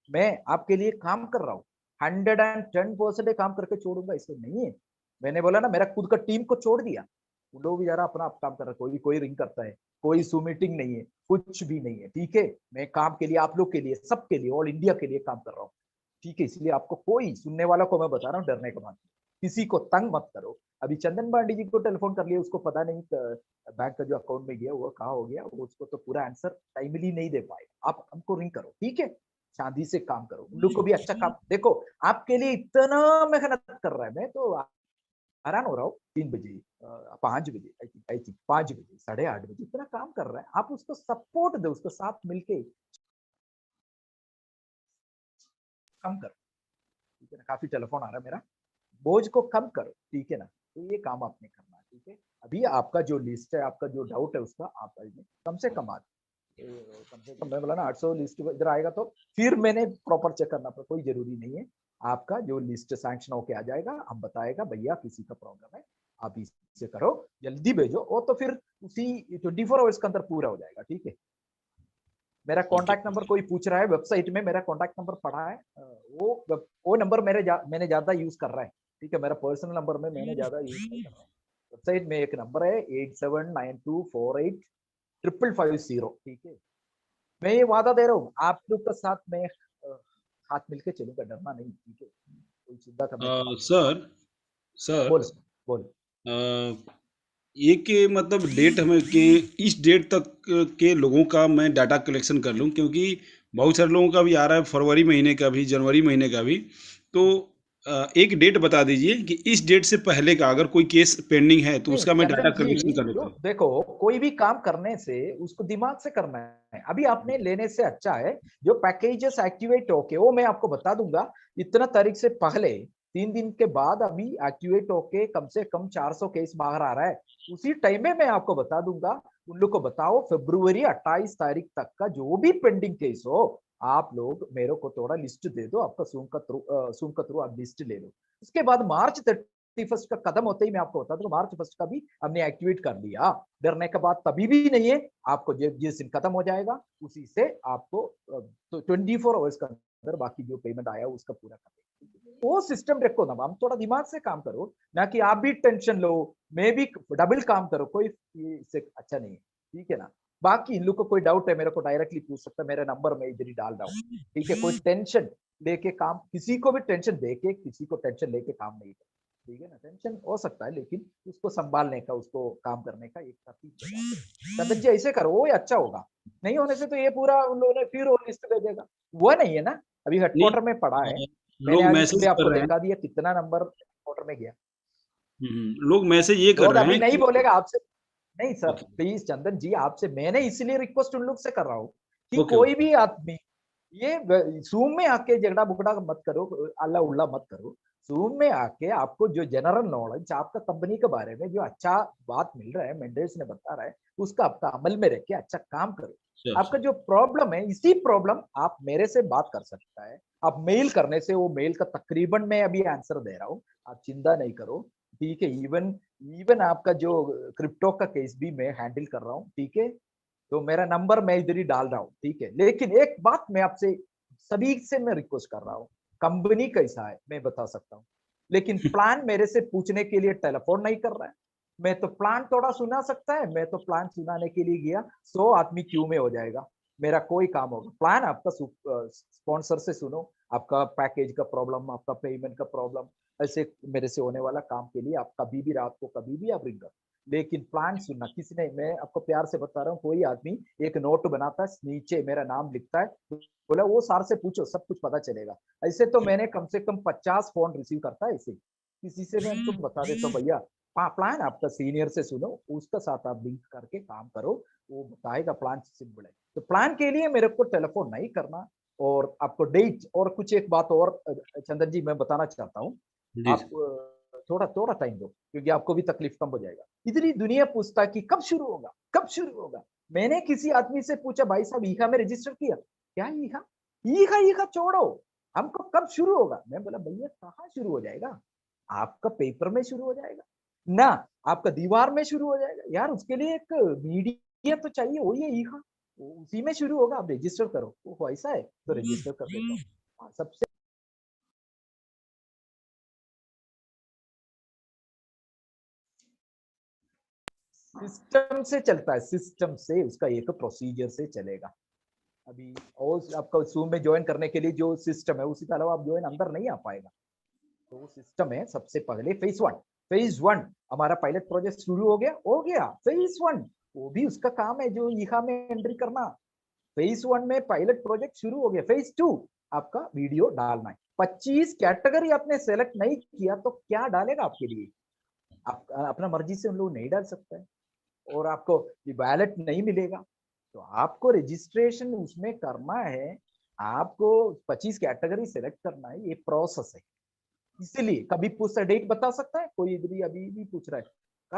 मैं आपके लिए काम कर रहा हूँ, 110% काम करके छोड़ूंगा, इसलिए नहीं है। मैंने बोला ना, मेरा खुद का टीम को छोड़ दिया, वो लोग भी जरा अपना आप काम कर रहे, कोई रिंग करता है, कोई सू मीटिंग नहीं है, कुछ भी नहीं है, ठीक है। मैं काम के लिए, आप लोग के लिए, सबके लिए, ऑल इंडिया के लिए काम कर रहा हूँ, ठीक है। इसलिए आपको कोई, सुनने वाला को मैं बता रहा हूँ, डरने का बात नहीं, किसी को तंग मत करो। अभी चंदन पांडे जी को टेलीफोन कर लिया, उसको पता नहीं बैंक का जो अकाउंट में गया वो कहाँ हो गया, वो उसको तो पूरा आंसर टाइमली नहीं दे पाए। आप हमको रिंग करो, ठीक है, शांति से काम करो, उन लोग को भी अच्छा काम। देखो आपके लिए इतना मेहनत कर रहा है, मैं तो हैरान हो रहा हूँ। 3 बजे 5 बजे आई थिंक 5 बजे 8:30 बजे इतना काम कर रहा है, आप उसको सपोर्ट दो, उसको साथ मिलके कम करो, ठीक है ना। काफी टेलीफोन आ रहा है मेरा, बोझ को कम करो, ठीक है ना। तो ये काम आपने करना है, ठीक है। अभी आपका जो लिस्ट है, आपका जो डाउट है, उसका आप कम से कम कम से कम मैं बोला ना 800 लिस्ट इधर आएगा, तो फिर मैंने प्रॉपर चेक करना पड़ा, कोई जरूरी नहीं है। आपका जो लिस्ट सैंक्शन होके आ जाएगा, हम बताएगा भैया किसी का प्रॉब्लम है, आप इससे करो, जल्दी भेजो, वो तो फिर उसी 24 आवर्स के अंदर पूरा हो जाएगा, ठीक है। मेरा कॉन्टैक्ट नंबर कोई पूछ रहा है, वेबसाइट में मेरा कॉन्टैक्ट नंबर पड़ा है, वो नंबर मैंने ज्यादा यूज कर रहा है, ठीक है। मेरा पर्सनल नंबर में मैंने ज्यादा यूज नहीं कर रहा हूँ। वेबसाइट में एक नंबर है 8792485550, ठीक है। मैं ये वादा दे रहा हूँ, आप लोग के साथ मैं हाथ मिलके चलूंगा, डरना नहीं, ठीक है, कोई चिंता करने की सर बोल बोल। एक मतलब डेट हमें कि इस डेट तक के लोगों का मैं डाटा कलेक्शन कर लूं, क्योंकि बहुत सारे लोगों का भी आ रहा है, फरवरी महीने का भी, जनवरी महीने का भी। तो एक डेट बता दीजिए कि इस डेट से पहले का अगर कोई केस पेंडिंग है तो नहीं उसका मैं डाटा चंदन कलेक्शन जी, कर लेता जो हूँ। देखो, कोई भी काम करने से उसको दिमाग से करना है। अभी आपने लेने से अच्छा है जो पैकेजेस एक्टिवेट होके, वो मैं आपको बता दूंगा इतना तारीख से पहले 3 दिन के बाद अभी एक्टिवेट होके कम से कम 400 केस बाहर आ रहा है, उसी टाइम में मैं आपको बता दूंगा। उन लोग को बताओ फरवरी 28 तारीख तक का जो भी पेंडिंग केस हो, आप लोग मेरे को थोड़ा लिस्ट दे दो, आपका सूम का थ्रू आप लिस्ट ले लो। उसके बाद मार्च 31 का कदम होते ही मैं आपको बता दूं, मार्च 1 का भी हमने एक्टिवेट कर दिया। डरने का बात तभी भी नहीं है, आपको जिस दिन खत्म हो जाएगा उसी से आपको तो 24 आवर्स का अंदर बाकी जो पेमेंट आया उसका पूरा कर, वो सिस्टम रखो ना। हम थोड़ा दिमाग से काम करो, ना कि आप भी टेंशन लो, मैं भी डबल काम करो, कोई इससे अच्छा नहीं है, ठीक है ना। बाकी इन लोग को कोई डाउट है मेरे को डायरेक्टली पूछ सकता है, मेरा नंबर मैं इधर ही डाल रहा हूँ, ठीक है। कोई टेंशन लेके काम, किसी को भी टेंशन देके किसी को टेंशन लेके काम नहीं करना, ठीक है ना। टेंशन हो सकता है, लेकिन उसको संभालने का, उसको काम करने का एक तरतीब जी ऐसे करो, वो अच्छा होगा। नहीं होने से तो ये पूरा उन लोगों ने फिर वो लिस्ट भेजेगा, वो नहीं है ना। अभी हेडक्वार्टर में पड़ा है, मैंने लोग आज मैसेज सुबह कर आपको रहे हैं। दिखा दिया कितना नंबर हेडक्वार्टर में गया। लोग मैसेज ये कर लोग रहे अभी हैं नहीं कि बोलेगा आपसे, नहीं सर ओके प्लीज चंदन जी, आपसे मैंने इसलिए रिक्वेस्ट उन लोग से कर रहा हूँ कि ओके कोई ओके भी आदमी ये जूम में आके झगड़ा बुगड़ा मत करो, अल्लाह उल्ला मत करो। जूम में आके आपको जो जनरल नॉलेज आपका कंपनी के बारे में जो अच्छा बात मिल रहा है, मेंडर्स ने बता रहा है, उसका आपका अमल में रख के अच्छा काम करो। श्योर आपका जो प्रॉब्लम है, इसी प्रॉब्लम आप मेरे से बात कर सकता है। आप मेल करने से, वो मेल का तकरीबन मैं अभी आंसर दे रहा हूँ, आप चिंता नहीं करो, ठीक है। इवन इवन आपका जो क्रिप्टो का केस भी मैं हैंडल कर रहा हूँ, ठीक है। तो मेरा नंबर मैं इधर ही डाल रहा हूँ, ठीक है। लेकिन एक बात मैं आपसे सभी से मैं रिक्वेस्ट कर रहा हूँ, कंपनी कैसा है मैं बता सकता हूँ, लेकिन प्लान मेरे से पूछने के लिए टेलीफोन नहीं कर रहा है। मैं तो प्लान थोड़ा सुना सकता है, मैं तो प्लान सुनाने के लिए गया, 100 आदमी क्यू में हो जाएगा, मेरा कोई काम होगा। प्लान आपका स्पॉन्सर से सुनो, आपका पैकेज का प्रॉब्लम, आपका पेमेंट का प्रॉब्लम, ऐसे मेरे से होने वाला काम के लिए आप कभी भी रात को कभी भी आप रिंग करो, लेकिन प्लान सुनना किसी ने, मैं आपको प्यार से बता रहा हूँ, कोई आदमी एक नोट बनाता है, नीचे मेरा नाम लिखता है, बोला वो सर से पूछो सब कुछ पता चलेगा। ऐसे तो मैंने कम से कम 50 फोन रिसीव करता है, ऐसे किसी से मैं हमको बता देता हूँ, भैया प्लान आपका सीनियर से सुनो, उसका साथ आप लिंक करके काम करो, वो बताएगा प्लान सिंपल है। तो प्लान के लिए मेरे को टेलीफोन नहीं करना। और आपको डेट, और कुछ एक बात और चंदन जी मैं बताना चाहता हूँ, जी आप थोड़ा थोड़ा टाइम दो, क्योंकि आपको भी तकलीफ कम हो जाएगा। इतनी दुनिया पूछता है कि कब शुरू होगा, कब शुरू होगा। मैंने किसी आदमी से पूछा, भाई साहब ईहा में रजिस्टर किया क्या? ईहा ईहा ईहा छोड़ो, हमको कब शुरू होगा? मैं बोला भैया कहाँ शुरू हो जाएगा, आपका पेपर में शुरू हो जाएगा ना, आपका दीवार में शुरू हो जाएगा यार, उसके लिए एक मीडिया तो चाहिए, वही है ईहा, उसी में शुरू होगा। आप रजिस्टर करो, वो ऐसा है तो रजिस्टर कर देता हूँ। हाँ, सबसे सिस्टम से चलता है, सिस्टम से, उसका एक प्रोसीजर से चलेगा। अभी और आपका जूम में ज्वाइन करने के लिए जो सिस्टम है, उसी के अलावा आप ज्वाइन अंदर नहीं आ पाएगा। तो वो सिस्टम है, सबसे पहले फेज 1 हमारा पायलट प्रोजेक्ट शुरू हो गया फेज 1, वो भी उसका काम है जो ईहा में एंट्री करना। फेज 1 में पायलट प्रोजेक्ट शुरू हो गया। फेज 2 आपका वीडियो डालना है। 25 कैटेगरी आपने सेलेक्ट नहीं किया तो क्या डालेगा आपके लिए? आप अपना मर्जी से उन लोग नहीं डाल सकता है, और आपको बैलेट नहीं मिलेगा। तो आपको रजिस्ट्रेशन उसमें करना है, आपको 25 कैटेगरी सेलेक्ट करना है, ये प्रोसेस है। इसलिए कभी पूछता है डेट बता सकता है कोई, इधर अभी भी पूछ रहा है,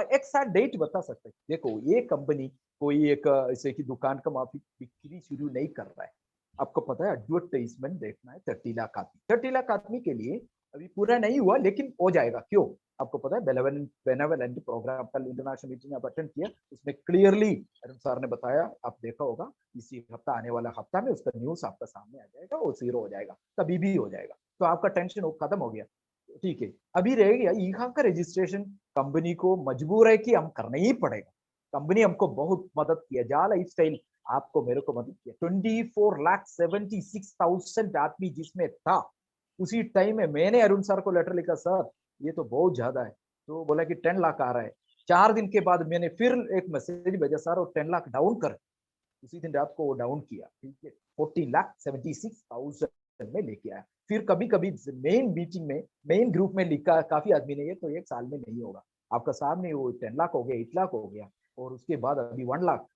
एक साथ डेट बता सकते हैं। देखो ये कंपनी कोई एक ऐसे की दुकान का माफी बिक्री शुरू नहीं कर रहा है। आपको पता है एडवर्टाइजमेंट देखना है 30 लाख आदमी, 30 लाख आदमी के लिए अभी पूरा नहीं हुआ, लेकिन हो जाएगा। क्यों? आपको पता है बेनेवलेंट प्रोग्राम का इंटरनेशनल मीटिंग आप अटेंड किया, उसमें क्लियरली अरुण सर ने बताया, आप देखा होगा, इसी हफ्ता आने वाला हफ्ता में उसका न्यूज आपका सामने आ जाएगा, वो 0 हो जाएगा, कभी भी हो जाएगा। तो आपका टेंशन वो खत्म हो गया, ठीक है। अभी रह गया ईहा का रजिस्ट्रेशन, कंपनी को मजबूर है कि हम करना ही पड़ेगा। कंपनी हमको बहुत मदद किया, जा लाइफ स्टाइल आपको मेरे को मदद किया। 24,76,000 आदमी जिसमें था, उसी टाइम में मैंने अरुण सर को लेटर लिखा, सर ये तो बहुत ज्यादा है। तो बोला कि 10 लाख आ रहा है। 4 दिन के बाद मैंने फिर एक मैसेज भेजा, सर वो 10 लाख डाउन कर। उसी दिन रात को वो डाउन किया, ठीक है, 14,76,000 में लेके आया। फिर कभी कभी मेन मीटिंग में, मेन ग्रुप में लिखा काफी आदमी ने, ये तो 1 साल में नहीं होगा आपका सामने, वो 10 लाख हो गया, 8 लाख हो गया, और उसके बाद अभी 1 लाख,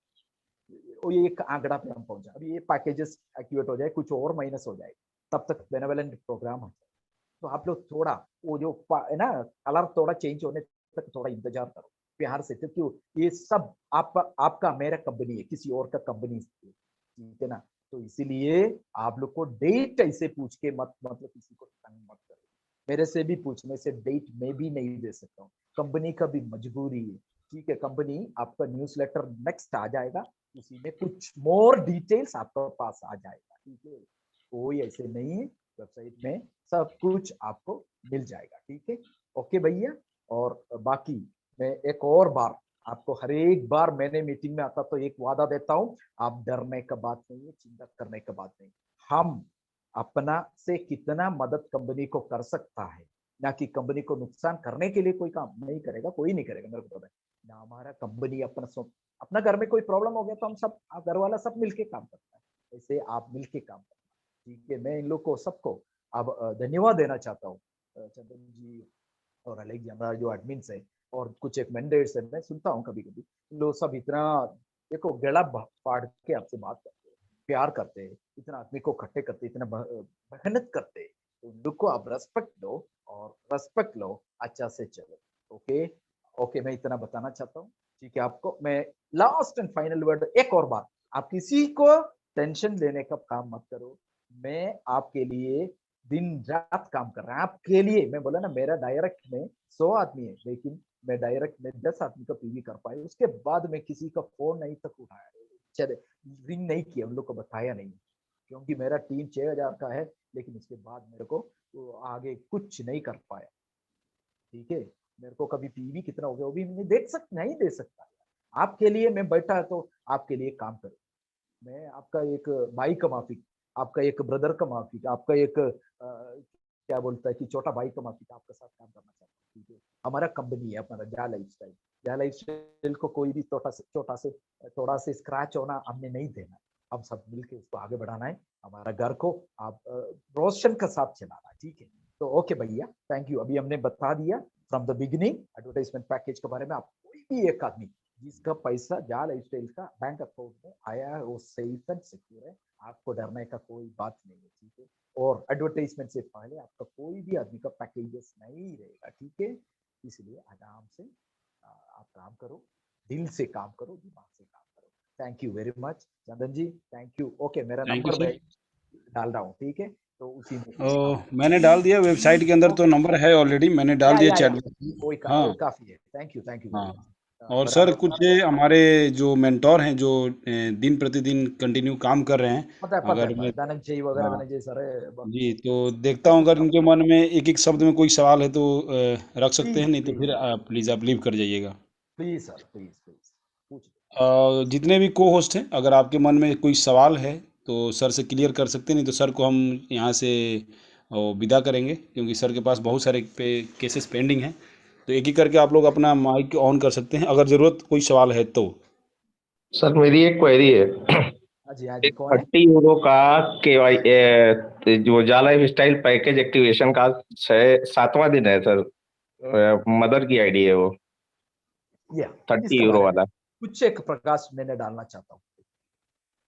वो ये एक आंकड़ा पे हम पहुंचा। अभी ये पैकेजेस एक्टिवेट हो जाए, कुछ और माइनस हो जाए, तब तक बेनेवलेंट प्रोग्राम हो जाए। तो आप लोग थोड़ा वो जो है ना, कलर थोड़ा चेंज होने तक थोड़ा इंतजार करो प्यार से, क्योंकि ये सब आपका मेरा कंपनी है, किसी और का कंपनी, ठीक है ना। तो इसीलिए आप लोग को डेट ऐसे पूछ के मत, मतलब किसी को तंग मत करो। मेरे से भी पूछने से डेट मैं भी नहीं दे सकता हूँ, कंपनी का भी मजबूरी है, ठीक है। कंपनी आपका न्यूज़लेटर नेक्स्ट आ जाएगा, उसी में कुछ मोर डिटेल्स आपके पास आ जाएगा, ठीक है। कोई ऐसे नहीं है, वेबसाइट में सब कुछ आपको मिल जाएगा, ठीक है। ओके भैया। और बाकी मैं एक और बार आपको, हर एक बार मैंने मीटिंग में आता तो एक वादा देता हूँ, आप डरने का बात नहीं है, चिंता करने का बात नहीं। हम अपना से कितना मदद कंपनी को कर सकता है, ना कि कंपनी को नुकसान करने के लिए कोई काम नहीं करेगा, कोई नहीं करेगा, मेरे को पता है ना। हमारा कंपनी अपना घर में कोई प्रॉब्लम हो गया तो हम सब घर वाला सब मिलके काम करता है, ऐसे आप मिलके काम करना, ठीक है। मैं इन लोग को सबको अब धन्यवाद देना चाहता हूँ, चंदन जी और अलग जी, हमारा जो एडमिन्स है, और कुछ एक मैंडेट्स है, मैं सुनता हूँ कभी कभी लोग सब इतना, देखो गला फाड़ के आपसे बात करते हैं, प्यार करते हैं, इतना आदमी को इकट्ठे करते, इतना मेहनत करते, तो उन लोग को आप रेस्पेक्ट दो और रेस्पेक्ट लो, अच्छा से चलो। ओके ओके, मैं इतना बताना चाहता हूँ। ठीक है, आपको मैं लास्ट एंड फाइनल वर्ड, एक और बात, आप किसी को टेंशन लेने का काम मत करो। मैं आपके लिए दिन रात काम कर रहा है, आपके लिए। मैं बोला ना, मेरा डायरेक्ट में 100 आदमी है, लेकिन मैं डायरेक्ट में 10 आदमी का पीवी कर पाया। उसके बाद मैं किसी का फोन नहीं तक उठाया, चले रिंग नहीं किया, उन लोग को बताया नहीं, क्योंकि मेरा टीम 6000 का है। लेकिन उसके बाद मेरे को तो आगे कुछ नहीं कर पाया। ठीक है, मेरे को कभी पीवी कितना हो गया वो भी नहीं देख सकता, नहीं दे सकता। आपके लिए मैं बैठा है तो आपके लिए काम करूँ। मैं आपका एक भाई का माफिक, आपका एक ब्रदर का माफिक, आपका एक क्या बोलता है कि छोटा भाई का माफिक, आपके साथ काम करना चाहता हूँ। ठीक है, हमारा कंपनी है, हमारा जा लाइफस्टाइल, जा लाइफस्टाइल को कोई भी थोड़ा से स्क्रैच होना हमने नहीं देना। हम सब मिलके उसको आगे बढ़ाना है, हमारा घर को आप रोशन का साथ चलाना। ठीक है, तो ओके भैया, थैंक यू। अभी हमने बता दिया from the beginning advertisement package के बारे में। आप कोई भी एक आदमी जिसका पैसा जा लाइफस्टाइल का बैंक अकाउंट में आया है, वो सेफ एंड सिक्योर है, आपको डरने का कोई बात नहीं है। ठीक है, और एडवर्टाइजमेंट से पहले आपका कोई भी आदमी का पैकेजेस नहीं रहेगा। ठीक है, इसलिए आराम से आप काम करो, दिल से काम करो, दिमाग से काम करो। Thank you very much Chandan ji, thank you. Okay, मेरा थैंक यू नंबर मैं सर। डाल रहा हूँ। ठीक है, तो उसी में मैंने डाल दिया वेबसाइट के अंदर, तो नंबर है ऑलरेडी, मैंने डाल दिया चैट बॉक्स में। हाँ वही काफी है। थैंक यू वेरी हाँ। मच। और सर बराबर कुछ सर, हमारे जो मेंटोर हैं, जो दिन प्रतिदिन कंटिन्यू काम कर रहे हैं, पता अगर है मैं, धनंजय वगैरह, हाँ धनंजय सर जी, तो देखता हूँ अगर इनके मन में एक एक शब्द में कोई सवाल है तो रख सकते हैं, प्लीज नहीं तो प्लीज फिर प्लीज़ आप लीव कर जाइएगा। प्लीज सर, प्लीज प्लीज पूछ जितने भी को होस्ट हैं, अगर आपके मन में कोई सवाल है तो सर से क्लियर कर सकते हैं, नहीं तो सर को हम यहाँ से विदा करेंगे, क्योंकि सर के पास बहुत सारे केसेस पेंडिंग हैं। तो एक एक करके आप लोग अपना माइक ऑन कर सकते हैं, अगर ज़रूरत कोई सवाल है तो। सर मेरी एक क्वेरी है। हाँ जी, हाँ जी, एक कौन है? 30 यूरो का जो जा लाइफ स्टाइल पैकेज एक्टिवेशन का 7वां दिन है सर। मदर की आईडी है वो, या 30 इसके यूरो बारे में वाला। कुछ एक प्रकाश मैंने डालना चाहता हूँ।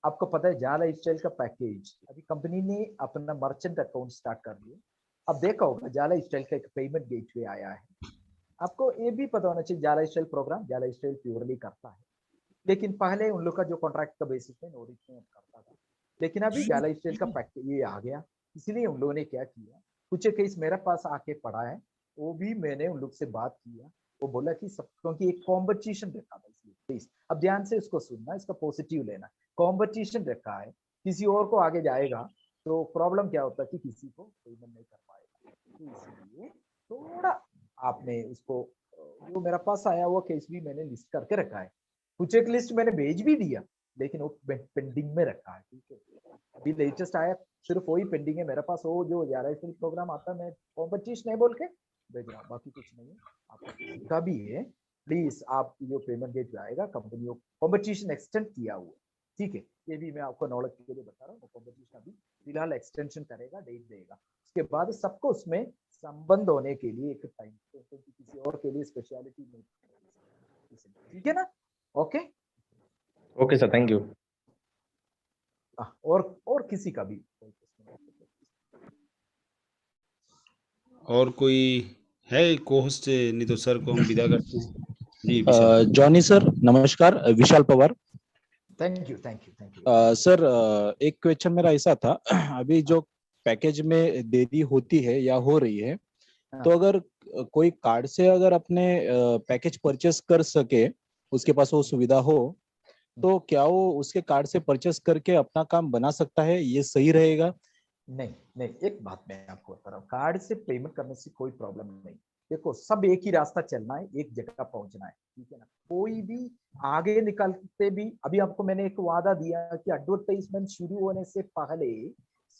आपको पता है जाला स्टाइल का पैकेज अभी कंपनी ने अपना मर्चेंट अकाउंट स्टार्ट कर दिया। अब देखा होगा जाला स्टाइल का एक पेमेंट गेटवे आया है। आपको ये भी पता होना चाहिए, जाला स्टाइल प्रोग्राम जाला स्टाइल प्योरली करता है, लेकिन पहले उन लोग का जो कॉन्ट्रैक्ट का बेसिस पे नोरिच में करता था, लेकिन अभी जाला स्टाइल का पैकेज ये आ गया। इसलिए उन लोगों ने क्या किया, कुछ केस मेरे पास आके पड़ा है, वो भी मैंने उन लोग से बात किया। वो बोला कि सब, क्योंकि एक कॉम्पिटिशन रखा था, इसलिए प्लीज अब ध्यान से इसको सुनना, इसका पॉजिटिव लेना। कॉम्पिटिशन रखा है, किसी और को आगे जाएगा तो प्रॉब्लम क्या होता है कि किसी को पेमेंट नहीं कर पाएगा। तो इसलिए थोड़ा आपने उसको, जो मेरे पास आया वो केस भी मैंने लिस्ट करके रखा है। कुछ एक लिस्ट मैंने भेज भी दिया, लेकिन वो पेंडिंग में रखा है। ठीक है, अभी लेटेस्ट आया, सिर्फ वही पेंडिंग है मेरे पास। वो जो 11 प्रोग्राम आता है, मैं कॉम्पिटिशन नहीं बोल के भेज रहा हूँ, बाकी कुछ नहीं है। आपको किसी का भी है, प्लीज आप जो पेमेंट गेट आएगा, कंपनी कॉम्पिटिशन एक्सटेंड किया हुआ। ठीक है, ये भी मैं आपको नॉलेज के लिए बता रहा हूँ। कॉम्पिटिशन अभी फिलहाल एक्सटेंशन करेगा, डेट देगा, उसके बाद सबको उसमें संबंध होने के लिए एक टाइम, क्योंकि किसी और के लिए स्पेशलिटी नहीं। ठीक है ना? Okay, okay sir, thank you. और किसी का भी और कोई है को होस्ट, नहीं तो सर को हम विदा करते हैं। जी विशाल। जॉनी सर नमस्कार, Vishal Pawar. Thank you thank you thank you. Sir एक क्वेश्चन मेरा ऐसा था अभी जो पैकेज में देरी होती है या हो रही है, तो अगर कोई कार्ड से अगर अपने पैकेज परचेस कर सके, उसके पास वो सुविधा हो, तो क्या वो उसके कार्ड से परचेस करके अपना काम बना सकता है? ये सही रहेगा? नहीं नहीं, एक बात मैं आपको बता रहा हूँ, कार्ड से पेमेंट करने से कोई प्रॉब्लम नहीं। देखो, सब एक ही रास्ता चलना है, एक जगह पहुंचना है। ठीक है ना? कोई भी आगे निकलते भी, अभी आपको मैंने एक वादा दिया कि एडवर्टाइजमेंट शुरू होने से पहले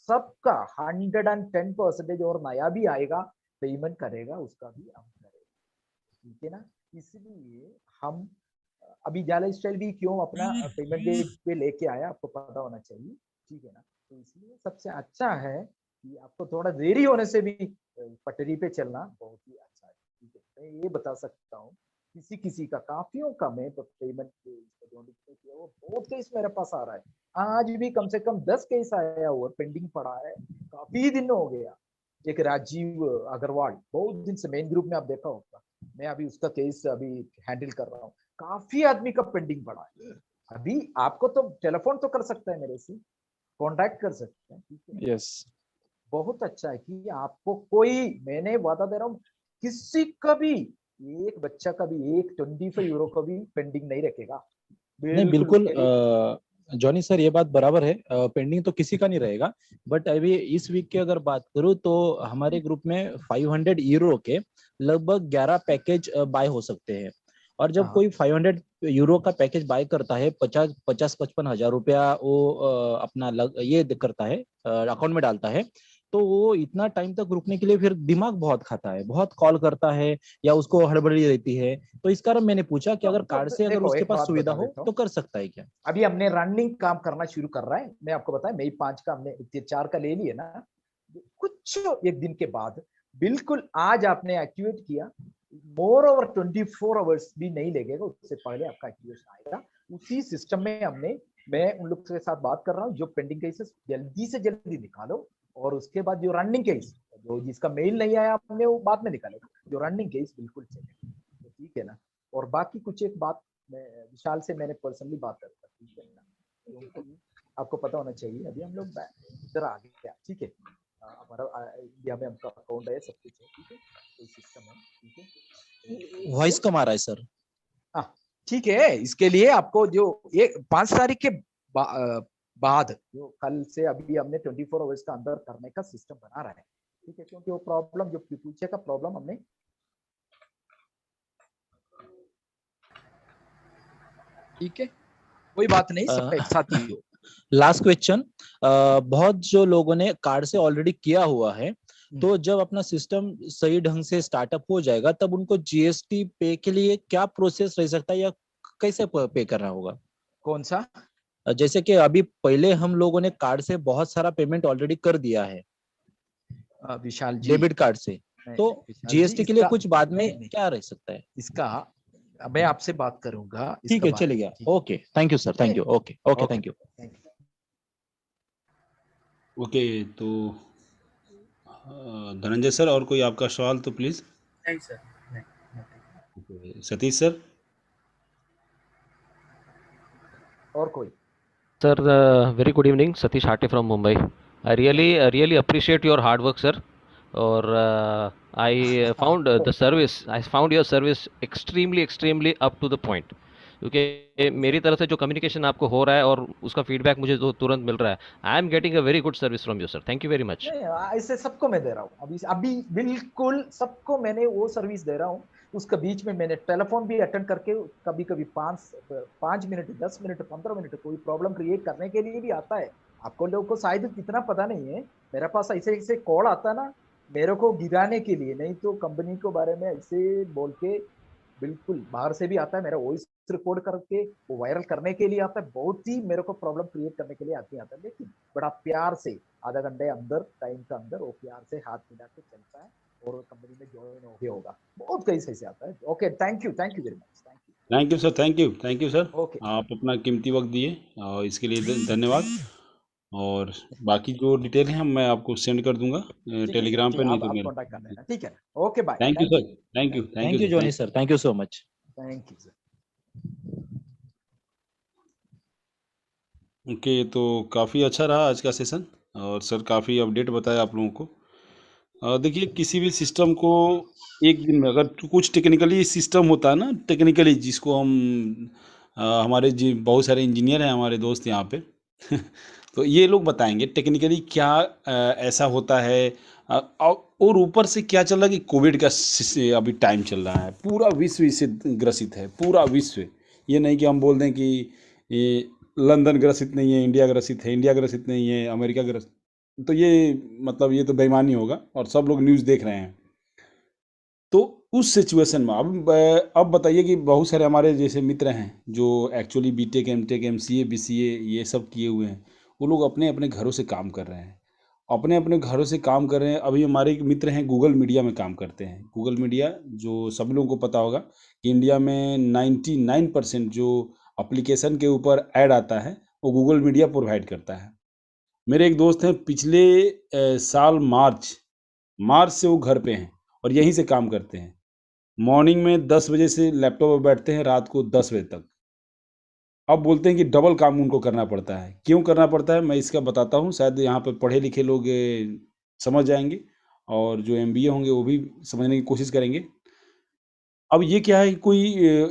सबका 110% और नया भी आएगा पेमेंट करेगा, उसका भी हम करेगा। ठीक है ना? इसलिए हम अभी जाला स्टाइल भी क्यों अपना पेमेंट गेट पे लेके आया, आपको पता होना चाहिए। ठीक है ना? तो इसलिए सबसे अच्छा है कि आपको थोड़ा देरी होने से भी पटरी पे चलना बहुत ही अच्छा है। ठीक है, मैं ये बता सकता हूँ, किसी किसी का काफियों का मैं पेमेंट वो बहुत केस मेरे पास आ रहा है। आज भी कम से कम 10 केस आया हुआ पेंडिंग पड़ा है, काफी दिन हो गया। एक राजीव अग्रवाल, बहुत दिन से मेन ग्रुप में आप देखा होगा, मैं अभी उसका केस अभी हैंडल कर रहा हूँ। काफी आदमी का पेंडिंग पड़ा है। अभी आपको तो टेलीफोन तो कर सकता है, मेरे से कांटेक्ट कर सकते हैं, ठीक है। यस बहुत अच्छा है कि आपको कोई, मैंने वादा दे रहा हूँ, किसी का भी एक बच्चा का भी एक 25 यूरो का भी पेंडिंग नहीं रखेगा। नहीं बिल्कुल जॉनी सर, ये बात बराबर है, पेंडिंग तो किसी का नहीं रहेगा। बट अभी इस वीक की अगर बात करूँ तो हमारे ग्रुप में 500 यूरो के लगभग 11 पैकेज बाय हो सकते हैं। और जब हाँ। कोई 500 यूरो का पैकेज बाय करता है, 50-55 हजार रुपया वो अपना ये करता है, अकाउंट में डालता है, तो वो इतना टाइम तक रुकने के लिए फिर दिमाग बहुत खाता है, बहुत कॉल करता है या उसको हड़बड़ी रहती है। तो इस कारण मैंने पूछा कि अगर कार्ड से अगर देखो, उसके एक पास बात सुविधा बता हो देता हूँ। तो कर सकता है क्या? अभी हमने रनिंग काम करना शुरू कर रहा है, मैं आपको बताया, मई 5 का हमने 4 का ले लिया ना, कुछ एक दिन के बाद बिल्कुल आज आपने एक्टिवेट किया, मोर ओवर 24 आवर्स भी नहीं लगेगा, उससे पहले आपका एक्टिवेशन आएगा। उसी सिस्टम में मैं उन लोग के साथ बात कर रहा हूँ, जो पेंडिंग केसेस जल्दी से जल्दी निकालो, और उसके बाद जो रनिंग केस, जो जिसका मेल नहीं आया हमने वो बाद में निकालेगा, जो रनिंग केस बिल्कुल चलेगा, तो ठीक है ना। और बाकी कुछ एक बात, मैं विशाल से मैंने पर्सनली बात करता, ठीक है ना, क्योंकि आपको पता होना चाहिए, अभी हम लोग इधर आ गया, ठीक है, हमारा इंडिया में हमका अकाउंट है, सब कुछ है, ठीक है, कोई सिस्टम है, ठीक है। वॉइस कम आ रहा है सर। हाँ ठीक है, इसके लिए आपको जो ये 5 तारीख के बाद, जो कल से अभी हमने 24 आवर्स का अंदर करने का सिस्टम बना रहा है, ठीक है, क्योंकि वो प्रॉब्लम जो पीछे का प्रॉब्लम हमने, ठीक है, कोई बात नहीं, सबका एक साथ ही हो। लास्ट क्वेश्चन, बहुत जो लोगों ने कार्ड से ऑलरेडी किया हुआ है, तो जब अपना सिस्टम सही ढंग से स्टार्टअप हो जाएगा तब उनको जीएसटी पे के लिए क्या प्रोसेस रह सकता है या कैसे पे करना होगा? कौन सा? जैसे कि अभी पहले हम लोगों ने कार्ड से बहुत सारा पेमेंट ऑलरेडी कर दिया है विशाल जी, डेबिट कार्ड से, तो विशाल जीएसटी जी, के लिए इसका कुछ बाद में नहीं, क्या रह सकता है? इसका मैं आपसे बात करूंगा, ठीक है, चलेगा। Okay, thank you sir, thank you. Okay okay, thank you. Okay, तो धनंजय सर, और कोई आपका सवाल तो प्लीज। नहीं सर, नहीं। सतीश सर। और कोई? Sir, very good evening. Satish Hate from Mumbai. I really appreciate your hard work, sir. Or I found the service. I found your service extremely up to the point. क्योंकि मेरी तरफ से जो communication आपको हो रहा है और उसका फीडबैक मुझे जो तुरंत मिल रहा है, I am getting a very good service from you sir. Thank you very much. ऐसे सबको मैं दे रहा हूँ, अभी बिल्कुल सबको मैंने वो सर्विस दे रहा हूँ। उसके बीच में मैंने टेलीफोन भी अटेंड करके कभी कभी 5 मिनट 10 मिनट 15 मिनट कोई प्रॉब्लम क्रिएट करने के लिए भी आता है। आपको लोगों को शायद इतना पता नहीं है, मेरे पास ऐसे कॉल आता ना मेरे को गिराने के लिए, नहीं तो कंपनी के बारे में ऐसे बोल के बिल्कुल बाहर से भी आता है, मेरा वॉइस रिकॉर्ड करके वो वायरल करने के लिए आता है, बहुत ही मेरे को प्रॉब्लम क्रिएट करने के लिए आती आता है, लेकिन बड़ा प्यार से आधा घंटे अंदर टाइम का अंदर वो प्यार से हाथ मिला के चलता है और कंपनी में ज्वाइन हो गया होगा। बहुत कई से आता है। Okay, thank you very much. Thank you sir, thank you sir. आप अपना कीमती वक्त दिए और इसके लिए धन्यवाद। और बाकी जो डिटेल है मैं आपको सेंड कर दूंगा टेलीग्राम पे, नहीं तो मेरे। कांटेक्ट कर लेना, ठीक है। Okay, bye. Thank you sir, thank you Johnny sir, thank you so much. Thank you sir. Okay, तो काफ़ी अच्छा रहा आज का सेशन और सर काफ़ी अपडेट बताया आप लोगों को। देखिए, किसी भी सिस्टम को एक दिन में अगर कुछ टेक्निकली सिस्टम होता है ना, टेक्निकली जिसको हम हमारे जी बहुत सारे इंजीनियर हैं हमारे दोस्त यहाँ पे तो ये लोग बताएंगे टेक्निकली क्या ऐसा होता है। और ऊपर से क्या चल रहा है कि कोविड का अभी टाइम चल रहा है, पूरा विश्व इससे ग्रसित है, पूरा विश्व। ये नहीं कि हम बोल दें कि ये लंदन ग्रसित नहीं है, इंडिया ग्रसित है, इंडिया ग्रसित नहीं है, अमेरिका ग्रसित, तो ये मतलब ये तो बेईमानी होगा और सब लोग न्यूज़ देख रहे हैं। तो उस सिचुएशन में अब बताइए कि बहुत सारे हमारे जैसे मित्र हैं जो actually BTech MTech MCA BCA ये सब किए हुए हैं, वो लोग अपने अपने घरों से काम कर रहे हैं, अपने अपने घरों से काम कर रहे हैं। अभी हमारे एक मित्र हैं गूगल मीडिया में काम करते हैं। गूगल मीडिया जो सब लोगों को पता होगा कि इंडिया में 99% जो एप्लीकेशन के ऊपर ऐड आता है वो गूगल मीडिया प्रोवाइड करता है। मेरे एक दोस्त हैं, पिछले साल मार्च से वो घर पे हैं और यहीं से काम करते हैं। मॉर्निंग में 10 बजे से लैपटॉप पे बैठते हैं, रात को 10 बजे तक। अब बोलते हैं कि डबल काम उनको करना पड़ता है। क्यों करना पड़ता है, मैं इसका बताता हूँ, शायद यहाँ पे पढ़े लिखे लोग समझ जाएँगे और जो एमबीए होंगे वो भी समझने की कोशिश करेंगे। अब ये क्या है कि कोई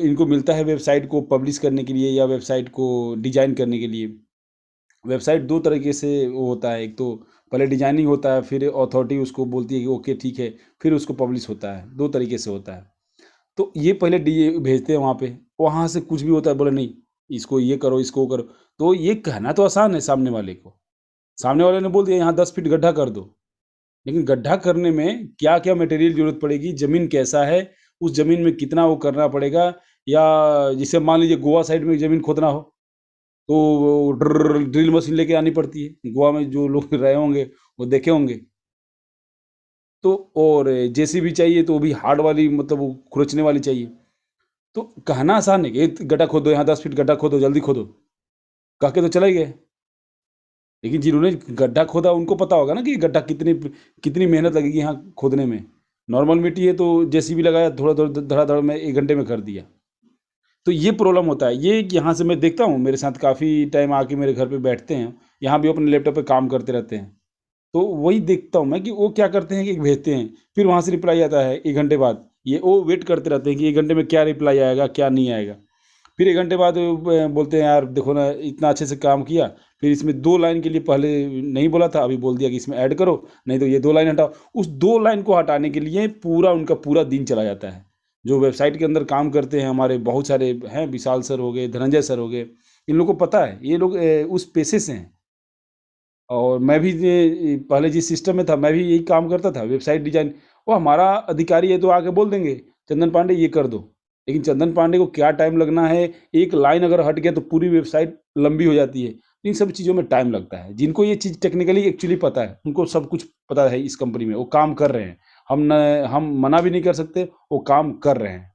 इनको मिलता है वेबसाइट को पब्लिश करने के लिए या वेबसाइट को डिज़ाइन करने के लिए। वेबसाइट 2 तरीके से वो होता है, एक तो पहले डिज़ाइनिंग होता है, फिर अथॉरिटी उसको बोलती है कि ओके ठीक है, फिर उसको पब्लिश होता है, 2 तरीके से होता है। तो ये पहले भेजते हैं वहाँ पे, वहाँ से कुछ भी होता है, बोले नहीं इसको ये करो, इसको वो करो। तो ये कहना तो आसान है सामने वाले को, सामने वाले ने बोल दिया यहाँ 10 फीट गड्ढा कर दो, लेकिन गड्ढा करने में क्या क्या मटेरियल जरूरत पड़ेगी, जमीन कैसा है, उस जमीन में कितना वो करना पड़ेगा, या जैसे मान लीजिए गोवा साइड में जमीन खोदना हो तो वो ड्रिल मशीन लेके आनी पड़ती है। गोवा में जो लोग रहे होंगे वो देखे होंगे। तो और जेसीबी चाहिए तो वो भी हार्ड वाली, मतलब वो खुरचने वाली चाहिए। तो कहना आसान है कि ये गड्ढा खोदो, यहाँ 10 फीट गड्ढा खोदो, जल्दी खोदो, कह के तो चले गए। लेकिन जिन्होंने गड्ढा खोदा उनको पता होगा ना कि गड्ढा कितनी मेहनत लगेगी यहाँ खोदने में। नॉर्मल मिट्टी है तो जेसीबी लगाया, थोड़ा थोड़ा धड़ाधड़ में 1 घंटे में कर दिया। तो ये प्रॉब्लम होता है। ये यहाँ से मैं देखता हूँ, मेरे साथ काफ़ी टाइम आके मेरे घर पे बैठते हैं, यहाँ भी अपने लैपटॉप पे काम करते रहते हैं। तो वही देखता हूँ मैं कि वो क्या करते हैं कि भेजते हैं, फिर वहाँ से रिप्लाई आता है 1 घंटे बाद। ये वो वेट करते रहते हैं कि 1 घंटे में क्या रिप्लाई आएगा, क्या नहीं आएगा। फिर 1 घंटे बाद बोलते हैं यार देखो ना इतना अच्छे से काम किया, फिर इसमें 2 लाइन के लिए पहले नहीं बोला था, अभी बोल दिया कि इसमें ऐड करो, नहीं तो ये 2 लाइन हटाओ। उस 2 लाइन को हटाने के लिए पूरा उनका पूरा दिन चला जाता है। जो वेबसाइट के अंदर काम करते हैं हमारे बहुत सारे हैं, विशाल सर हो गए, धनंजय सर हो गए, इन लोगों को पता है, ये लोग उस पेशे से हैं। और मैं भी पहले जिस सिस्टम में था मैं भी यही काम करता था, वेबसाइट डिजाइन। वो हमारा अधिकारी है तो आके बोल देंगे चंदन पांडे ये कर दो, लेकिन चंदन पांडे को क्या टाइम लगना है, एक लाइन अगर हट गया तो पूरी वेबसाइट लंबी हो जाती है। इन सब चीज़ों में टाइम लगता है। जिनको ये चीज़ टेक्निकली एक्चुअली पता है उनको सब कुछ पता है, इस कंपनी में वो काम कर रहे हैं। हम मना भी नहीं कर सकते, वो काम कर रहे हैं।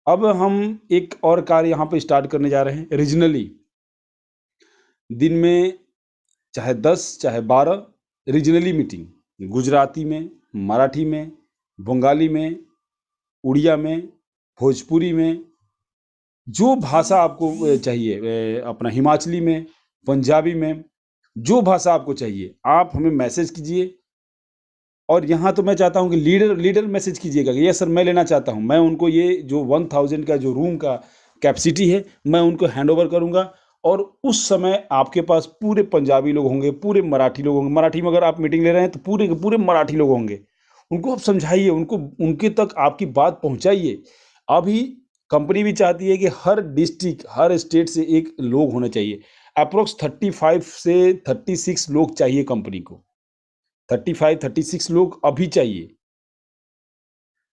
अब हम एक और कार्य यहाँ पे स्टार्ट करने जा रहे हैं रीजनली। दिन में चाहे 10 चाहे 12 रीजनली मीटिंग, गुजराती में, मराठी में, बंगाली में, उड़िया में, भोजपुरी में, जो भाषा आपको चाहिए, अपना हिमाचली में, पंजाबी में, जो भाषा आपको चाहिए आप हमें मैसेज कीजिए। और यहाँ तो मैं चाहता हूँ कि लीडर मैसेज कीजिएगा कि यस सर मैं लेना चाहता हूँ, मैं उनको ये जो 1000 का जो रूम का कैपेसिटी है मैं उनको हैंड ओवर करूँगा। और उस समय आपके पास पूरे पंजाबी लोग होंगे, पूरे मराठी लोग होंगे। मराठी में अगर आप मीटिंग ले रहे हैं तो पूरे के पूरे मराठी लोग होंगे। उनको आप समझाइए, उनको उनके तक आपकी बात पहुँचाइए। अभी कंपनी भी चाहती है कि हर डिस्ट्रिक्ट हर स्टेट से एक लोग होना चाहिए। अप्रोक्स 35 से 36 लोग चाहिए कंपनी को। 35-36 लोग अभी चाहिए,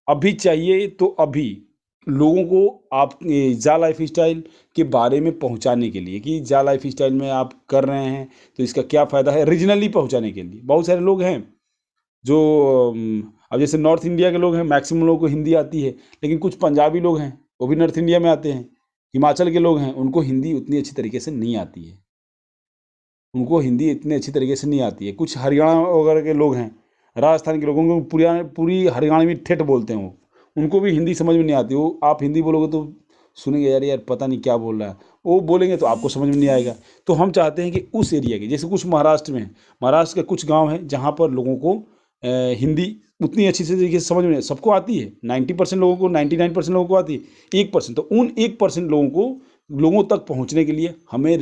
अभी चाहिए। तो अभी लोगों को आप जा लाइफ स्टाइल के बारे में पहुंचाने के लिए कि जा लाइफ स्टाइल में आप कर रहे हैं तो इसका क्या फ़ायदा है, रीजनली पहुंचाने के लिए। बहुत सारे लोग हैं जो अब जैसे नॉर्थ इंडिया के लोग हैं, मैक्सिमम लोगों को हिंदी आती है, लेकिन कुछ पंजाबी लोग हैं वो भी नॉर्थ इंडिया में आते हैं। हिमाचल के लोग हैं उनको हिंदी उतनी अच्छी तरीके से नहीं आती है, उनको हिंदी इतनी अच्छी तरीके से नहीं आती है। कुछ हरियाणा वगैरह के लोग हैं, राजस्थान के लोगों को पूरी हरियाणवी ठेठ बोलते हैं, वो उनको भी हिंदी समझ में नहीं आती। वो आप हिंदी बोलोगे तो सुनेंगे यार यार पता नहीं क्या बोल रहा है, वो बोलेंगे तो आपको समझ में नहीं आएगा। तो हम चाहते हैं कि उस एरिया के, जैसे कुछ महाराष्ट्र में, महाराष्ट्र के कुछ गाँव हैं जहाँ पर लोगों को हिंदी उतनी अच्छी से तरीके से समझ में सबको आती है। 90% लोगों को, 99% लोगों को आती है, 1%। तो उन 1% लोगों तक पहुँचने के लिए हमें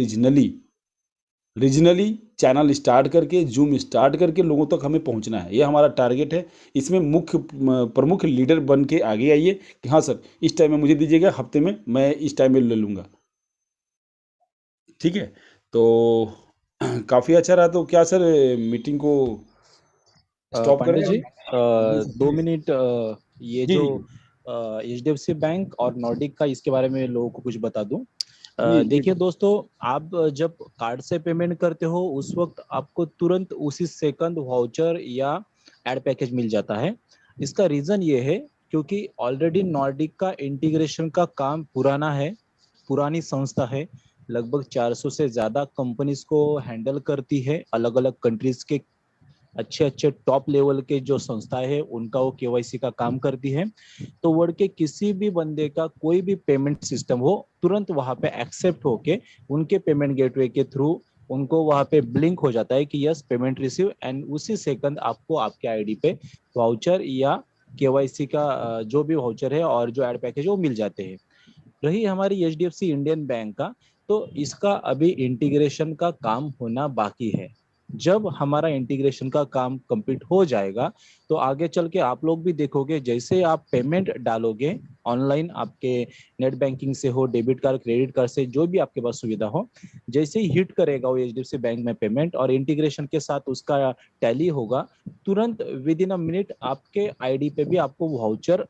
रीजनली चैनल स्टार्ट करके, जूम स्टार्ट करके लोगों तक हमें पहुंचना है। ये हमारा टारगेट है। इसमें प्रमुख लीडर बन के आगे आइए कि हाँ सर इस टाइम में मुझे दीजिएगा, हफ्ते में मैं इस टाइम में ले लूँगा। ठीक है, तो काफ़ी अच्छा रहा। तो क्या सर मीटिंग को स्टॉप पांडे करें? जी 2 मिनट ये जी जो जी HDFC बैंक और नॉर्डिक का, इसके बारे में लोगों को कुछ बता दूं। जी देखिए दोस्तों, आप जब कार्ड से पेमेंट करते हो उस वक्त आपको तुरंत उसी सेकंड वाउचर या एड पैकेज मिल जाता है। इसका रीजन ये है क्योंकि ऑलरेडी नॉर्डिक का इंटीग्रेशन का काम पुराना है, पुरानी संस्था है, लगभग 400 से ज्यादा कंपनीज को हैंडल करती है। अलग अलग कंट्रीज के अच्छे अच्छे टॉप लेवल के जो संस्थाएं है उनका वो केवाईसी का काम करती है। तो वर्ल्ड के किसी भी बंदे का कोई भी पेमेंट सिस्टम हो, तुरंत वहां पे एक्सेप्ट होके उनके पेमेंट गेटवे के थ्रू उनको वहां पे ब्लिंक हो जाता है कि यस पेमेंट रिसीव, एंड उसी सेकंड आपको आपके आईडी पे वाउचर या केवाईसी का जो भी वाउचर है और जो एड पैकेज है वो मिल जाते हैं। रही हमारी एचडीएफसी इंडियन बैंक का, तो इसका अभी इंटीग्रेशन का काम होना बाकी है। जब हमारा इंटीग्रेशन का काम कंप्लीट हो जाएगा तो आगे चल के आप लोग भी देखोगे, जैसे आप पेमेंट डालोगे ऑनलाइन, आपके नेट बैंकिंग से हो, डेबिट कार्ड क्रेडिट कार्ड से, जो भी आपके पास सुविधा हो, जैसे ही हिट करेगा वो एचडीएफसी बैंक में पेमेंट और इंटीग्रेशन के साथ उसका टैली होगा, तुरंत विद इन अ मिनट आपके आईडी पे भी आपको वाउचर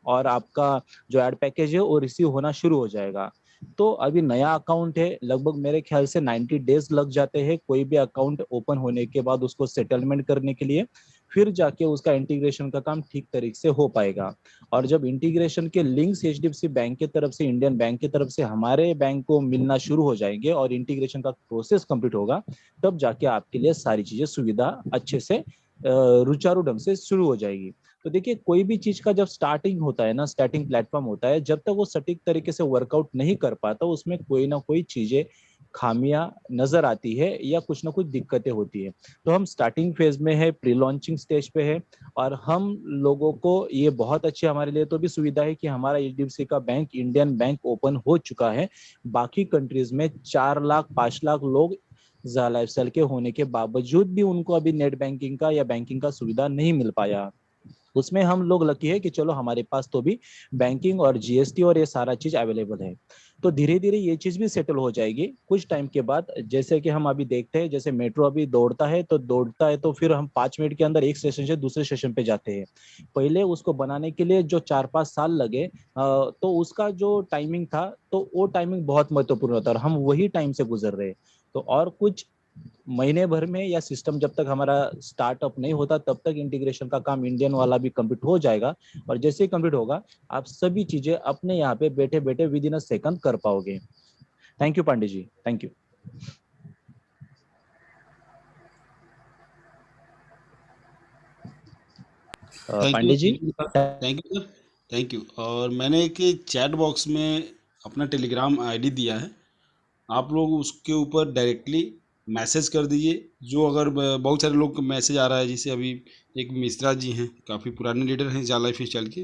और आपका जो एड पैकेज है वो रिसीव होना शुरू हो जाएगा। तो अभी नया अकाउंट है, लगभग मेरे ख्याल से 90 डेज लग जाते हैं कोई भी अकाउंट ओपन होने के बाद उसको सेटलमेंट करने के लिए, फिर जाके उसका इंटीग्रेशन का काम ठीक तरीके से हो पाएगा। और जब इंटीग्रेशन के लिंक्स एचडीएफसी बैंक की तरफ से, इंडियन बैंक की तरफ से हमारे बैंक को मिलना शुरू हो जाएंगे और इंटीग्रेशन का प्रोसेस कंप्लीट होगा, तब जाके आपके लिए सारी चीजें सुविधा अच्छे से रुचारू ढंग से शुरू हो जाएगी। तो देखिए, कोई भी चीज का जब स्टार्टिंग होता है ना, स्टार्टिंग प्लेटफॉर्म होता है, जब तक वो सटीक तरीके से वर्कआउट नहीं कर पाता उसमें कोई ना कोई चीजें खामियां नजर आती है या कुछ ना कुछ दिक्कतें होती है। तो हम स्टार्टिंग फेज में है, प्री लॉन्चिंग स्टेज पे है, और हम लोगों को ये बहुत अच्छी हमारे लिए तो भी सुविधा है कि हमारा एचडीएफसी का बैंक, इंडियन बैंक ओपन हो चुका है। बाकी कंट्रीज में 4 लाख 5 लाख लोग लाइफस्टाइल के होने के बावजूद भी उनको अभी नेट बैंकिंग का या बैंकिंग का सुविधा नहीं मिल पाया। उसमें हम लोग लकी है कि चलो हमारे पास तो भी बैंकिंग और जीएसटी और ये सारा चीज अवेलेबल है। तो धीरे धीरे ये चीज भी सेटल हो जाएगी कुछ टाइम के बाद। जैसे कि हम अभी देखते हैं, जैसे मेट्रो अभी दौड़ता है तो फिर हम 5 मिनट के अंदर एक स्टेशन से दूसरे स्टेशन पे जाते हैं। पहले उसको बनाने के लिए जो 4-5 साल लगे, तो उसका जो टाइमिंग था तो वो टाइमिंग बहुत महत्वपूर्ण होता है और हम वही टाइम से गुजर रहे हैं। तो और कुछ महीने भर में या सिस्टम जब तक हमारा स्टार्टअप नहीं होता तब तक इंटीग्रेशन का काम इंडियन वाला भी कंप्लीट हो जाएगा। और जैसे ही कंप्लीट होगा आप सभी चीजें अपने यहाँ पे बैठे बैठे विद इन अ सेकंड कर पाओगे। Thank you Pandey ji, thank you. Pandey ji. Thank you sir, thank you. और मैंने एक चैट बॉक्स में अपना टेलीग्राम आईडी दिया है, आप लोग उसके ऊपर डायरेक्टली मैसेज कर दीजिए। जो अगर बहुत सारे लोग का मैसेज आ रहा है, जैसे अभी एक मिश्रा जी हैं, काफ़ी पुराने लीडर हैं जाला लाइफ स्टाइल के,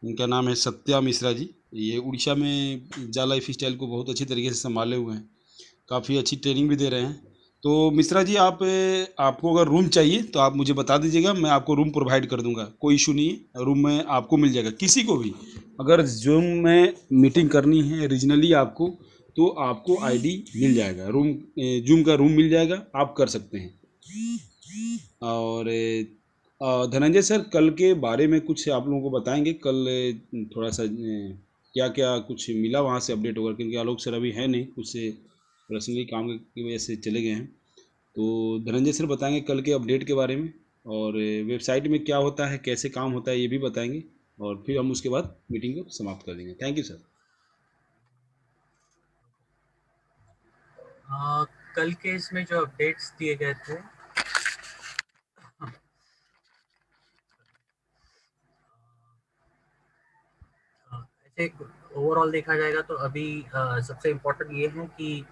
उनका नाम है सत्या मिश्रा जी। ये उड़ीसा में जाला लाइफ स्टाइल को बहुत अच्छी तरीके से संभाले हुए हैं, काफ़ी अच्छी ट्रेनिंग भी दे रहे हैं। तो मिश्रा जी, आपको अगर रूम चाहिए तो आप मुझे बता दीजिएगा, मैं आपको रूम प्रोवाइड कर दूंगा, कोई इशू नहीं है, रूम में आपको मिल जाएगा। किसी को भी अगर जूम में मीटिंग करनी है रीजनली आपको, तो आपको आईडी मिल जाएगा, जूम का रूम मिल जाएगा, आप कर सकते हैं। और धनंजय सर, कल के बारे में कुछ आप लोगों को बताएंगे? कल थोड़ा सा क्या क्या कुछ मिला वहाँ से अपडेट होगा, क्योंकि आलोक सर अभी है नहीं, कुछ से पर्सनली काम की वजह से चले गए हैं। तो धनंजय सर बताएंगे कल के अपडेट के बारे में, और वेबसाइट में क्या होता है, कैसे काम होता है, ये भी बताएंगे, और फिर हम उसके बाद मीटिंग को समाप्त कर देंगे। Thank you sir. कल के इसमें जो अपडेट्स दिए गए थे, ऐसे ओवरऑल देखा जाएगा तो अभी सबसे इम्पोर्टेंट ये है कि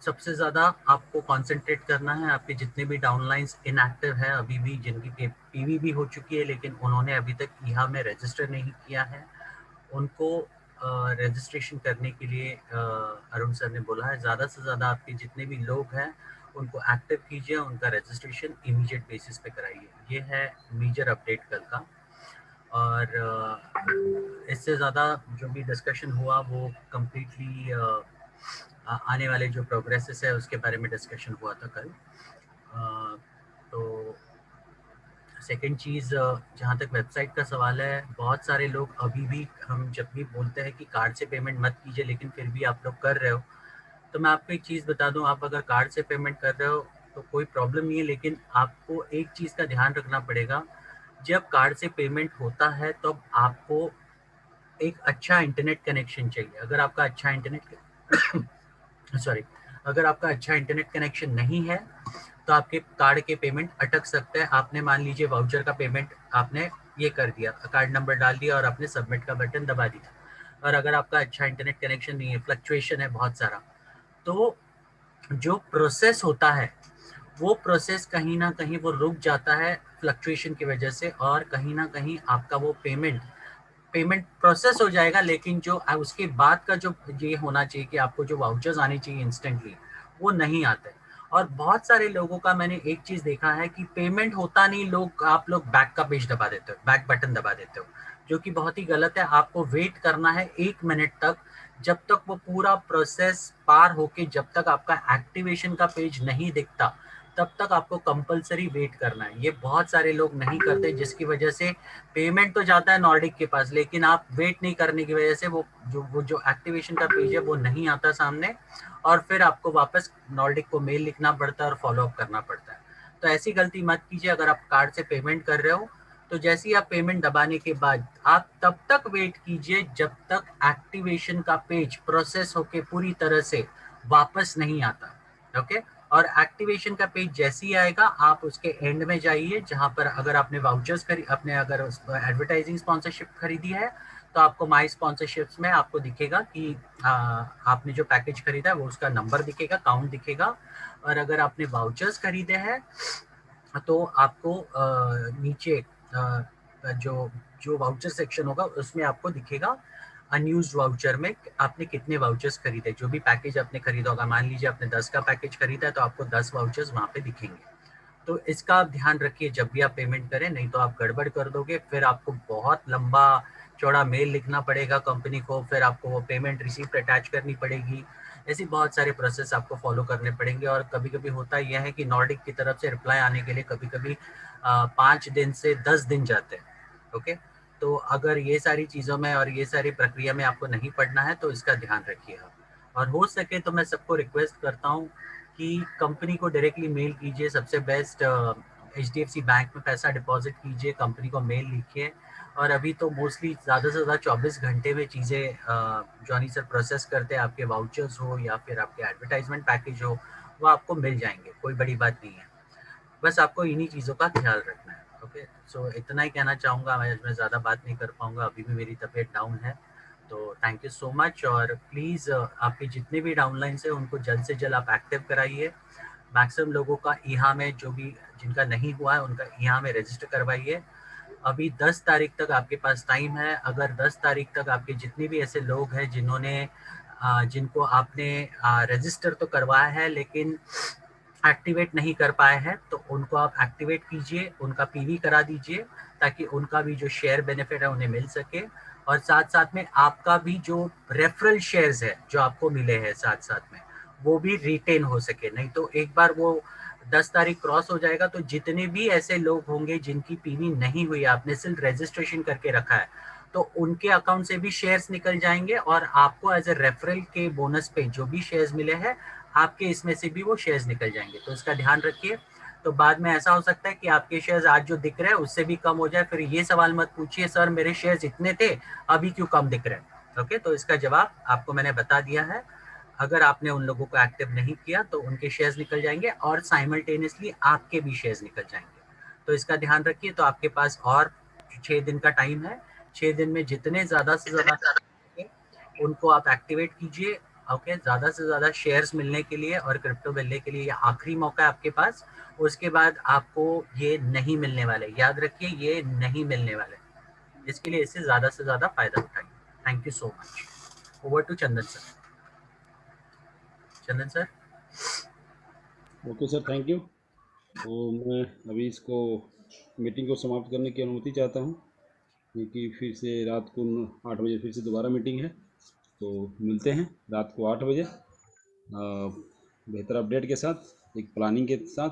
सबसे ज़्यादा आपको कंसंट्रेट करना है आपके जितने भी डाउनलाइंस इनएक्टिव है अभी भी, जिनकी पीवी भी हो चुकी है लेकिन उन्होंने अभी तक यहाँ में रजिस्टर नहीं किया है, उनको रजिस्ट्रेशन करने के लिए अरुण सर ने बोला है ज़्यादा से ज़्यादा आपके जितने भी लोग हैं उनको एक्टिव कीजिए, उनका रजिस्ट्रेशन इमीडिएट बेसिस पे कराइए। ये है मेजर अपडेट कल का। और इससे ज़्यादा जो भी डिस्कशन हुआ वो कम्प्लीटली आने वाले जो प्रोग्रेसेस है उसके बारे में डिस्कशन हुआ था कल। तो सेकंड चीज़, जहाँ तक वेबसाइट का सवाल है, बहुत सारे लोग अभी भी, हम जब भी बोलते हैं कि कार्ड से पेमेंट मत कीजिए लेकिन फिर भी आप लोग कर रहे हो, तो मैं आपको एक चीज़ बता दूं, आप अगर कार्ड से पेमेंट कर रहे हो तो कोई प्रॉब्लम नहीं है, लेकिन आपको एक चीज़ का ध्यान रखना पड़ेगा, जब कार्ड से पेमेंट होता है तब आपको एक अच्छा इंटरनेट कनेक्शन चाहिए। अगर आपका अच्छा इंटरनेट सॉरी अगर आपका अच्छा इंटरनेट कनेक्शन नहीं है तो आपके कार्ड के पेमेंट अटक सकते हैं। आपने मान लीजिए वाउचर का पेमेंट आपने ये कर दिया, कार्ड नंबर डाल दिया और आपने सबमिट का बटन दबा दिया, और अगर आपका अच्छा इंटरनेट कनेक्शन नहीं है, फ्लक्चुएशन है बहुत सारा, तो जो प्रोसेस होता है वो प्रोसेस कहीं ना कहीं वो रुक जाता है फ्लक्चुएशन की वजह से, और कहीं ना कहीं आपका वो पेमेंट प्रोसेस हो जाएगा, लेकिन जो उसके बाद का जो ये होना चाहिए कि आपको जो वाउचर्स आने चाहिए इंस्टेंटली, वो नहीं आते। और बहुत सारे लोगों का मैंने एक चीज देखा है कि पेमेंट होता नहीं, आप लोग बैक का पेज दबा देते हो, बैक बटन दबा देते हो, जो कि बहुत ही गलत है। आपको वेट करना है 1 मिनट तक, जब तक वो पूरा प्रोसेस पार होके, जब तक आपका एक्टिवेशन का पेज नहीं दिखता, तब तक आपको कंपलसरी वेट करना है। ये बहुत सारे लोग नहीं करते, जिसकी वजह से पेमेंट तो जाता है नॉर्डिक के पास, लेकिन आप वेट नहीं करने की वजह से वो जो एक्टिवेशन का पेज है वो नहीं आता सामने, और फिर आपको वापस नॉर्डिक को मेल लिखना पड़ता है और फॉलो अप करना पड़ता है। तो ऐसी गलती मत कीजिए। अगर आप कार्ड से पेमेंट कर रहे हो तो जैसे ही आप पेमेंट दबाने के बाद आप तब तक वेट कीजिए जब तक एक्टिवेशन का पेज प्रोसेस होके पूरी तरह से वापस नहीं आता। ओके, और एक्टिवेशन का पेज जैसे ही आएगा आप उसके एंड में जाइए, जहां पर अगर आपने वाउचर्स अपने अगर एडवर्टाइजिंग स्पॉन्सरशिप खरीदी है तो आपको माई स्पॉन्सरशिप्स में आपको दिखेगा कि आपने जो पैकेज खरीदा है वो उसका नंबर दिखेगा, काउंट दिखेगा। और अगर आपने वाउचर्स खरीदे हैं तो आपको नीचे जो जो वाउचर सेक्शन होगा उसमें आपको दिखेगा अनयूज्ड वाउचर में आपने कितने वाउचर्स खरीदे। जो भी पैकेज आपने खरीदा होगा, मान लीजिए आपने 10 का पैकेज खरीदा है तो आपको 10 वाउचर्स वहाँ पे दिखेंगे। तो इसका आप ध्यान रखिए जब भी आप पेमेंट करें, नहीं तो आप गड़बड़ कर दोगे, फिर आपको बहुत लंबा चौड़ा मेल लिखना पड़ेगा कंपनी को, फिर आपको वो पेमेंट रिसीप्ट अटैच करनी पड़ेगी। ऐसी बहुत सारे प्रोसेस आपको फॉलो करने पड़ेंगे। और कभी कभी होता यह है कि नॉर्डिक की तरफ से रिप्लाई आने के लिए कभी कभी 5 दिन से 10 दिन जाते हैं। ओके, तो अगर ये सारी चीज़ों में और ये सारी प्रक्रिया में आपको नहीं पड़ना है तो इसका ध्यान रखिए आप। और हो सके तो मैं सबको रिक्वेस्ट करता हूँ कि कंपनी को डायरेक्टली मेल कीजिए। सबसे बेस्ट HDFC बैंक में पैसा डिपॉजिट कीजिए, कंपनी को मेल लिखिए। और अभी तो मोस्टली ज़्यादा से ज़्यादा 24 घंटे में चीज़ें जॉनी सर प्रोसेस करते हैं। आपके वाउचर्स हो या फिर आपके एडवर्टाइजमेंट पैकेज हो, वो आपको मिल जाएंगे, कोई बड़ी बात नहीं है। बस आपको इन्हीं चीज़ों का ख्याल रखना है। ओके, सो इतना ही कहना चाहूँगा। मैं ज़्यादा बात नहीं कर पाऊँगा, अभी भी मेरी तबीयत डाउन है। तो थैंक यू सो मच। और प्लीज़ आपके जितने भी डाउनलाइंस हैं उनको जल्द से जल्द आप एक्टिव कराइए। मैक्सिमम लोगों का ईहा में, जो भी जिनका नहीं हुआ है उनका ईहा में रजिस्टर करवाइए। अभी 10 तारीख तक आपके पास टाइम है। अगर 10 तारीख तक आपके जितने भी ऐसे लोग हैं जिनको आपने रजिस्टर तो करवाया है लेकिन एक्टिवेट नहीं कर पाए हैं, तो उनको आप एक्टिवेट कीजिए, उनका पीवी करा दीजिए, ताकि उनका भी जो शेयर बेनिफिट है उन्हें मिल सके। और साथ साथ में आपका भी जो रेफरल शेयर्स है जो आपको मिले हैं साथ साथ में, वो भी रिटेन हो सके। नहीं तो एक बार वो 10 तारीख क्रॉस हो जाएगा तो जितने भी ऐसे लोग होंगे जिनकी पीवी नहीं हुई, आपने सिर्फ रजिस्ट्रेशन करके रखा है, तो उनके अकाउंट से भी शेयर्स निकल जाएंगे और आपको एज ए रेफरल के बोनस पे जो भी शेयर्स मिले हैं आपके इसमें से भी वो शेयर्स निकल जाएंगे। तो इसका ध्यान रखिए। तो बाद में ऐसा हो सकता है कि आपके शेयर्स आज जो दिख रहे हैं उससे भी कम हो जाए, फिर ये सवाल मत पूछिए सर मेरे शेयर्स इतने थे अभी क्यों कम दिख रहे हैं। ओके, तो इसका जवाब आपको मैंने बता दिया है। अगर आपने उन लोगों को एक्टिव नहीं किया तो उनके शेयर्स निकल जाएंगे और साइमल्टेनियसली आपके भी शेयर्स निकल जाएंगे। तो इसका ध्यान रखिए। तो आपके पास और 6 दिन का टाइम है। 6 दिन में जितने ज़्यादा से ज़्यादा उनको आप एक्टिवेट कीजिए। ओके, ज़्यादा से ज़्यादा शेयर्स मिलने के लिए और क्रिप्टो मिलने के लिए ये आखिरी मौका है आपके पास। उसके बाद आपको ये नहीं मिलने वाले, याद रखिए ये नहीं मिलने वाले। इसके लिए इससे ज़्यादा से ज़्यादा फायदा उठाइए। Thank you so much. Over to Chandan sir. Chandan sir. Okay sir, thank you. तो मैं अभी इसको मीटिंग को समाप्त करने की अनुमति चाहता हूँ, क्योंकि फिर से रात को 8 बजे फिर से दोबारा मीटिंग है। तो मिलते हैं रात को 8 बजे बेहतर अपडेट के साथ, एक प्लानिंग के साथ।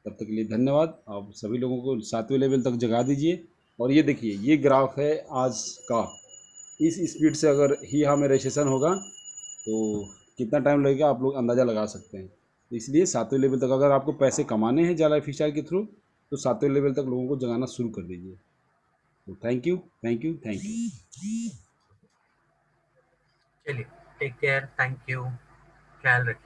तब तक के लिए धन्यवाद। आप सभी लोगों को 7वें लेवल तक जगा दीजिए। और ये देखिए, ये ग्राफ है आज का। इस स्पीड से अगर ही हमें रजिस्ट्रेशन होगा तो कितना टाइम लगेगा आप लोग अंदाज़ा लगा सकते हैं। इसलिए 7वें लेवल तक अगर आपको पैसे कमाने हैं जाला लाइफस्टाइल के थ्रू, तो 7वें लेवल तक लोगों को जगाना शुरू कर दीजिए। तो thank you, thank you, thank you. चलिए, टेक केयर, थैंक यू, ख्याल रखिए।